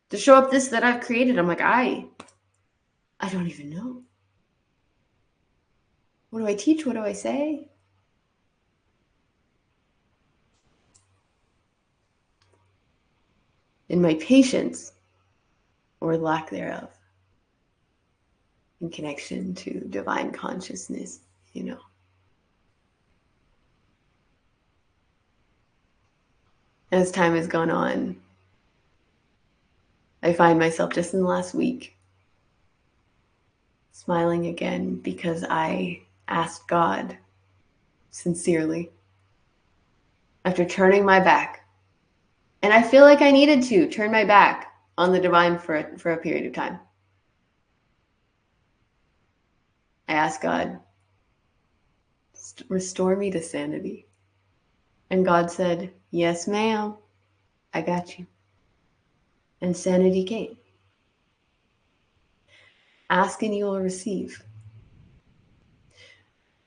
Speaker 1: that I've created, I'm like, I don't even know. What do I teach? What do I say? In my patience, or lack thereof, in connection to divine consciousness, As time has gone on, I find myself just in the last week smiling again because I asked God sincerely after turning my back. And I feel like I needed to turn my back on the divine for a period of time. I asked God, restore me to sanity. And God said, yes, ma'am, I got you. And sanity came. Ask and you will receive.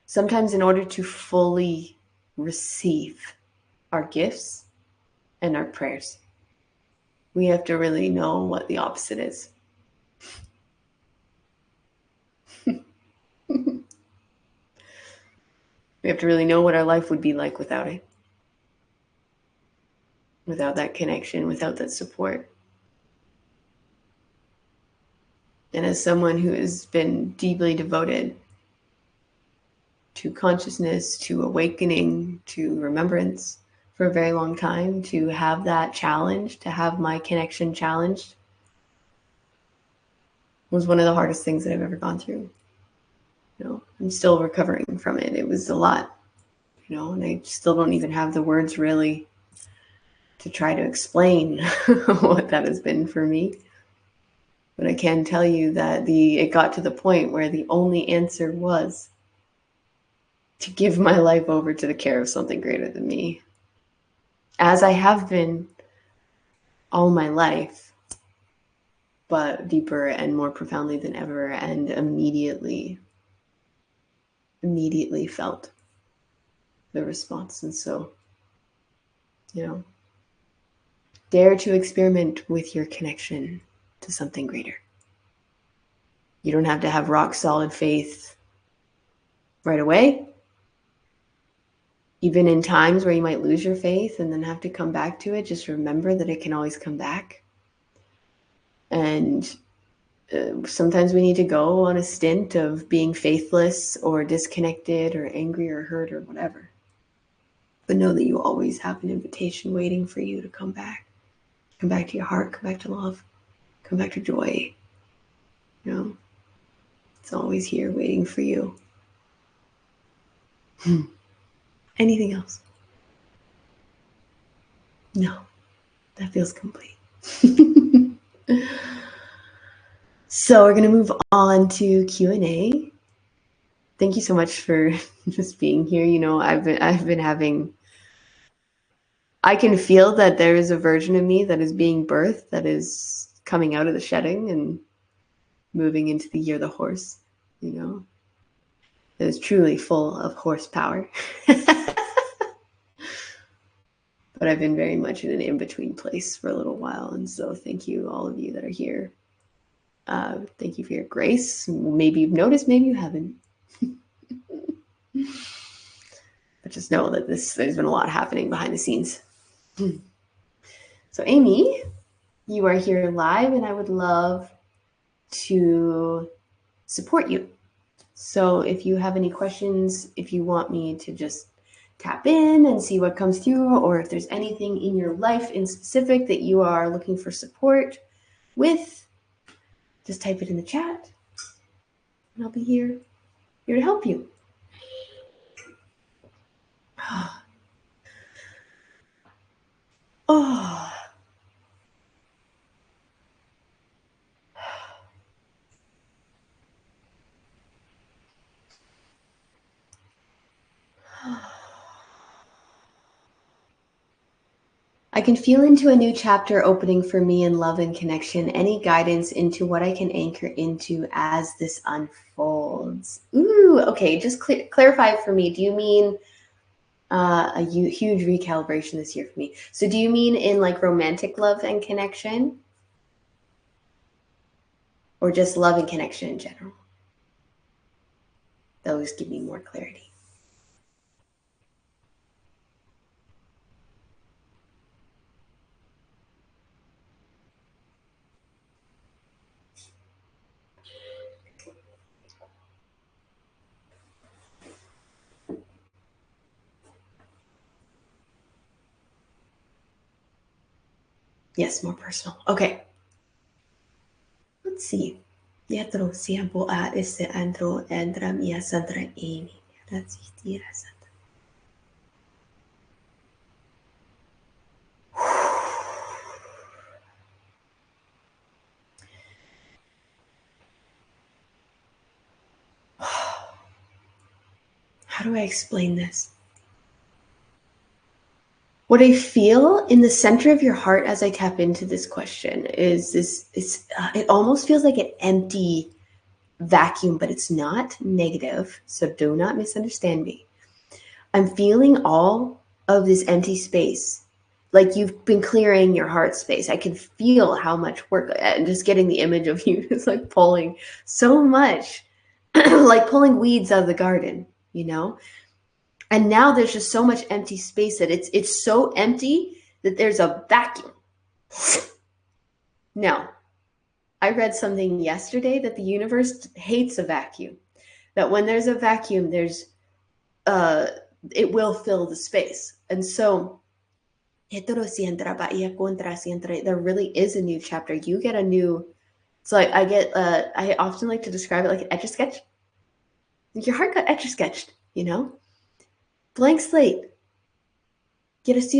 Speaker 1: Sometimes in order to fully receive our gifts and our prayers, we have to really know what the opposite is. We have to really know what our life would be like without it. Without that connection, without that support. And as someone who has been deeply devoted to consciousness, to awakening, to remembrance for a very long time, to have that challenge, to have my connection challenged, was one of the hardest things that I've ever gone through. I'm still recovering from it. It was a lot, and I still don't even have the words really to try to explain what that has been for me. But I can tell you that it got to the point where the only answer was to give my life over to the care of something greater than me, as I have been all my life, but deeper and more profoundly than ever, and immediately felt the response. And so, dare to experiment with your connection to something greater. You don't have to have rock solid faith right away. Even in times where you might lose your faith and then have to come back to it, just remember that it can always come back. And sometimes we need to go on a stint of being faithless or disconnected or angry or hurt or whatever. But know that you always have an invitation waiting for you to come back. Come back to your heart, come back to love, come back to joy. It's always here waiting for you. Anything else? No, that feels complete. So we're going to move on to Q&A. Thank you so much for just being here. I've been having, I can feel that there is a version of me that is being birthed, that is coming out of the shedding and moving into the year of the horse, that is truly full of horsepower. But I've been very much in an in-between place for a little while. And so thank you, all of you that are here. Thank you for your grace. Maybe you've noticed, maybe you haven't. But just know that there's been a lot happening behind the scenes. So Amy, you are here live, and I would love to support you. So if you have any questions, if you want me to just tap in and see what comes through, or if there's anything in your life in specific that you are looking for support with, just type it in the chat and I'll be here to help you. Oh. I can feel into a new chapter opening for me in love and connection. Any guidance into what I can anchor into as this unfolds? Ooh, okay. Just clarify for me. Do you mean a huge recalibration this year for me? So do you mean in like romantic love and connection? Or just love and connection in general? Those give me more clarity. Yes, more personal. Okay. Let's see. Yatro siampo a este andro andram ya sandra Amy. How do I explain this? What I feel in the center of your heart as I tap into this question is it almost feels like an empty vacuum, but it's not negative. So do not misunderstand me. I'm feeling all of this empty space. Like you've been clearing your heart space. I can feel how much work, and just getting the image of you is like pulling so much, like pulling weeds out of the garden, And now there's just so much empty space that it's so empty that there's a vacuum. Now, I read something yesterday that the universe hates a vacuum. That when there's a vacuum, it will fill the space. And so there really is a new chapter. You get a new So I often like to describe it like an etch a sketch. Like your heart got etch a sketched, you know, blank slate. There is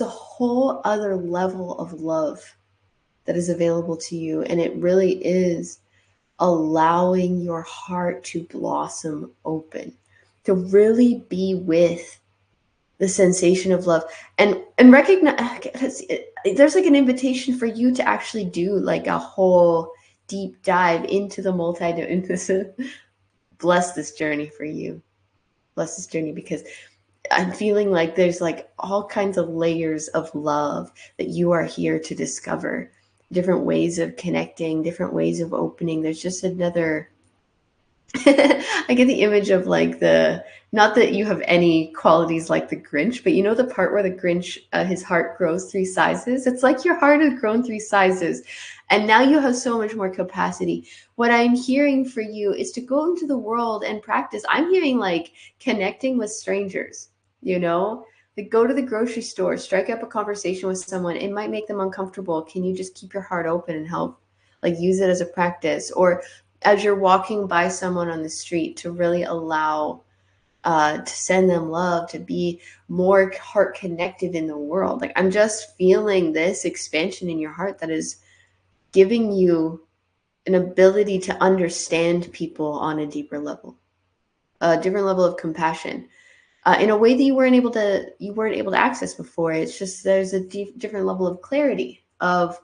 Speaker 1: a whole other level of love that is available to you, and it really is allowing your heart to blossom open, to really be with the sensation of love, and recognize there's like an invitation for you to actually do like a whole deep dive into the into bless this journey for you. Bless this journey, because I'm feeling like there's like all kinds of layers of love that you are here to discover, different ways of connecting, different ways of opening. There's just another I get the image of like not that you have any qualities like the Grinch, but you know the part where the Grinch, his heart grows 3 sizes? It's like your heart has grown 3 sizes, and now you have so much more capacity. What I'm hearing for you is to go into the world and practice. I'm hearing like connecting with strangers, you know? Like go to the grocery store, strike up a conversation with someone. It might make them uncomfortable. Can you just keep your heart open and help? Like use it as a practice, or as you're walking by someone on the street, to really allow to send them love, to be more heart connected in the world. Like I'm just feeling this expansion in your heart that is giving you an ability to understand people on a deeper level, a different level of compassion, in a way that you weren't able to access before. It's just there's a different level of clarity of,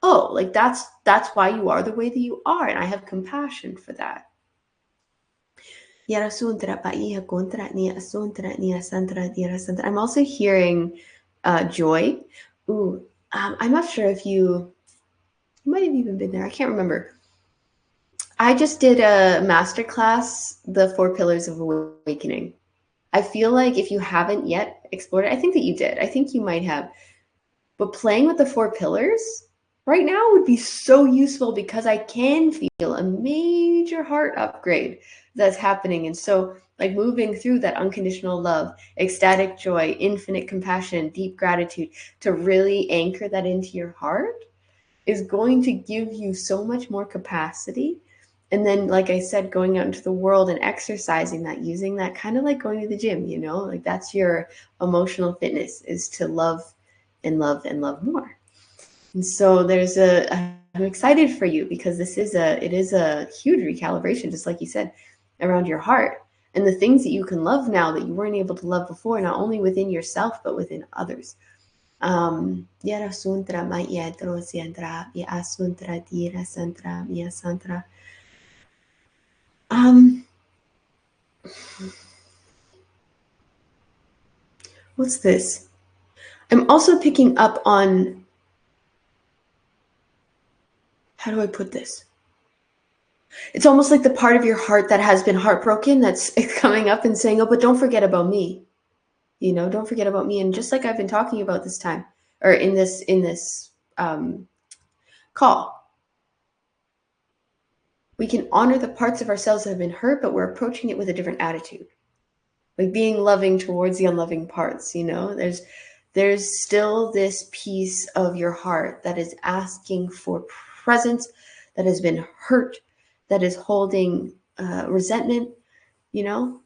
Speaker 1: oh, like that's why you are the way that you are, and I have compassion for that. I'm also hearing joy. Ooh, I'm not sure if you might have even been there. I can't remember. I just did a masterclass, The 4 Pillars of Awakening. I feel like if you haven't yet explored it, I think that you did. I think you might have. But playing with the 4 pillars right now would be so useful, because I can feel a major heart upgrade that's happening. And so, like, moving through that unconditional love, ecstatic joy, infinite compassion, deep gratitude, to really anchor that into your heart is going to give you so much more capacity. And then, like I said, going out into the world and exercising that, using that, kind of like going to the gym, you know, like that's your emotional fitness, is to love and love and love more. And so I'm excited for you, because it is a huge recalibration, just like you said, around your heart and the things that you can love now that you weren't able to love before, not only within yourself, but within others. Yara suntra ma yedro siandra ya asuntra dira santra ya santra. Um, what's this? I'm also picking up on, how do I put this? It's almost like the part of your heart that has been heartbroken that's coming up and saying, "Oh, but don't forget about me." You know, don't forget about me. And just like I've been talking about this time, or in this call, we can honor the parts of ourselves that have been hurt, but we're approaching it with a different attitude, like being loving towards the unloving parts. You know, there's still this piece of your heart that is asking for presence, that has been hurt, that is holding resentment, you know.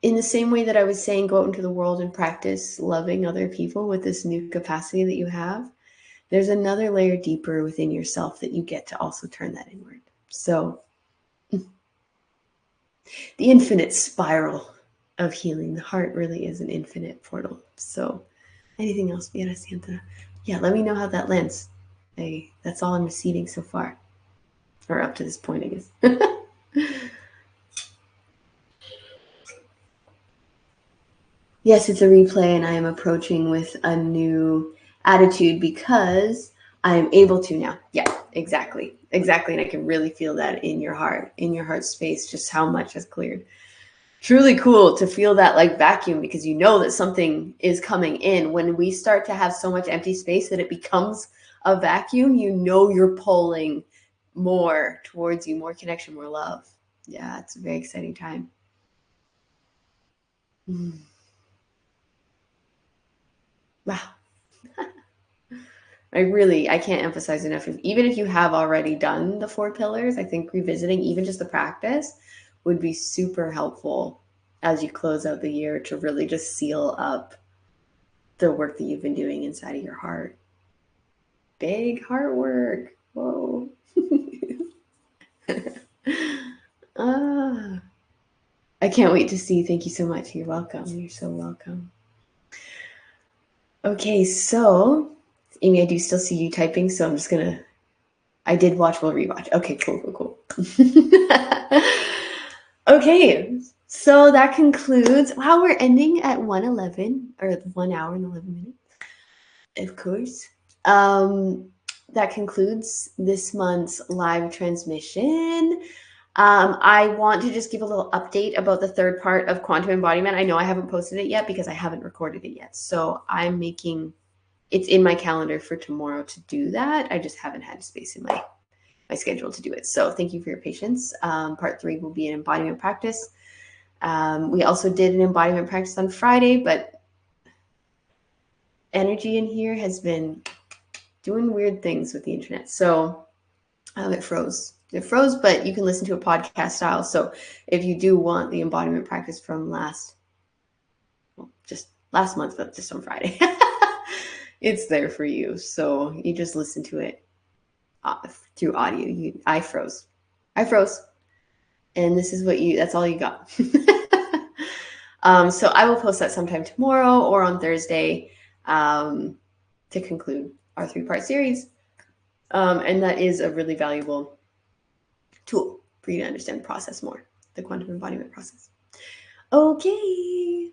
Speaker 1: In the same way that I was saying, go out into the world and practice loving other people with this new capacity that you have, there's another layer deeper within yourself that you get to also turn that inward. So the infinite spiral of healing, the heart really is an infinite portal. So anything else, Viera Santa? Yeah, let me know how that lands. That's all I'm receiving so far, or up to this point, I guess. Yes, it's a replay, and I am approaching with a new attitude because I am able to now. Yeah, exactly. Exactly. And I can really feel that in your heart space, just how much has cleared. Truly cool to feel that like vacuum, because you know that something is coming in. When we start to have so much empty space that it becomes a vacuum, you know you're pulling more towards you, more connection, more love. Yeah, it's a very exciting time. Mm. Wow. I can't emphasize enough. Even if you have already done the 4 pillars, I think revisiting even just the practice would be super helpful as you close out the year to really just seal up the work that you've been doing inside of your heart. Big heart work. Whoa. I can't wait to see. Thank you so much. You're welcome. You're so welcome. Okay, so Amy, I do still see you typing, so I'm just gonna. I did watch, will rewatch. Okay, cool. Okay, so that concludes. Wow, we're ending at 1:11 or 1 hour and 11 minutes. Of course. That concludes this month's live transmission. I want to just give a little update about the third part of quantum embodiment. I know I haven't posted it yet because I haven't recorded it yet. So it's in my calendar for tomorrow to do that. I just haven't had space in my schedule to do it. So thank you for your patience. Part 3 will be an embodiment practice. We also did an embodiment practice on Friday, but energy in here has been doing weird things with the internet. So it froze. But you can listen to a podcast style. So if you do want the embodiment practice from just last month, but just on Friday, it's there for you. So you just listen to it through audio. I froze. And this is that's all you got. So I will post that sometime tomorrow or on Thursday to conclude our 3-part series. And that is a really valuable tool for you to understand the process more, the quantum embodiment process. Okay.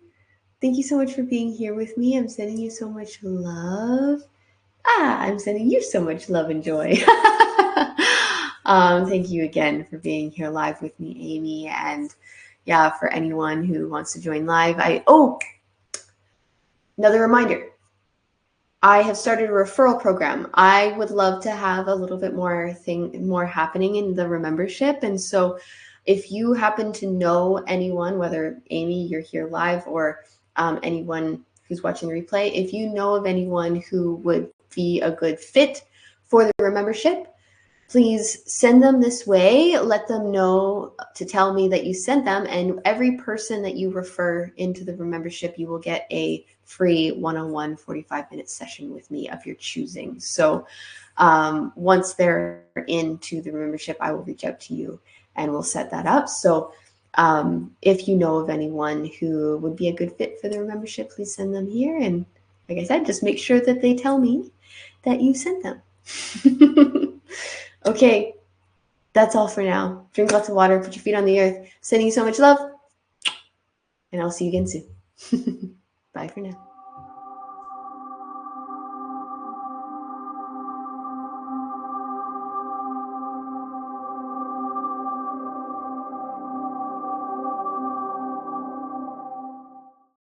Speaker 1: Thank you so much for being here with me. I'm sending you so much love. I'm sending you so much love and joy. Thank you again for being here live with me, Amy. And yeah, for anyone who wants to join live, another reminder. I have started a referral program. I would love to have a little bit more happening in the membership. And so if you happen to know anyone, whether Amy, you're here live, or anyone who's watching the replay, if you know of anyone who would be a good fit for the membership, please send them this way. Let them know to tell me that you sent them. And every person that you refer into the membership, you will get a free one-on-one 45-minute session with me of your choosing. So once they're into the membership, I will reach out to you and we'll set that up. So if you know of anyone who would be a good fit for the membership, please send them here. And like I said, just make sure that they tell me that you sent them. Okay, that's all for now. Drink lots of water, put your feet on the earth. Sending you so much love, and I'll see you again soon. Bye for now.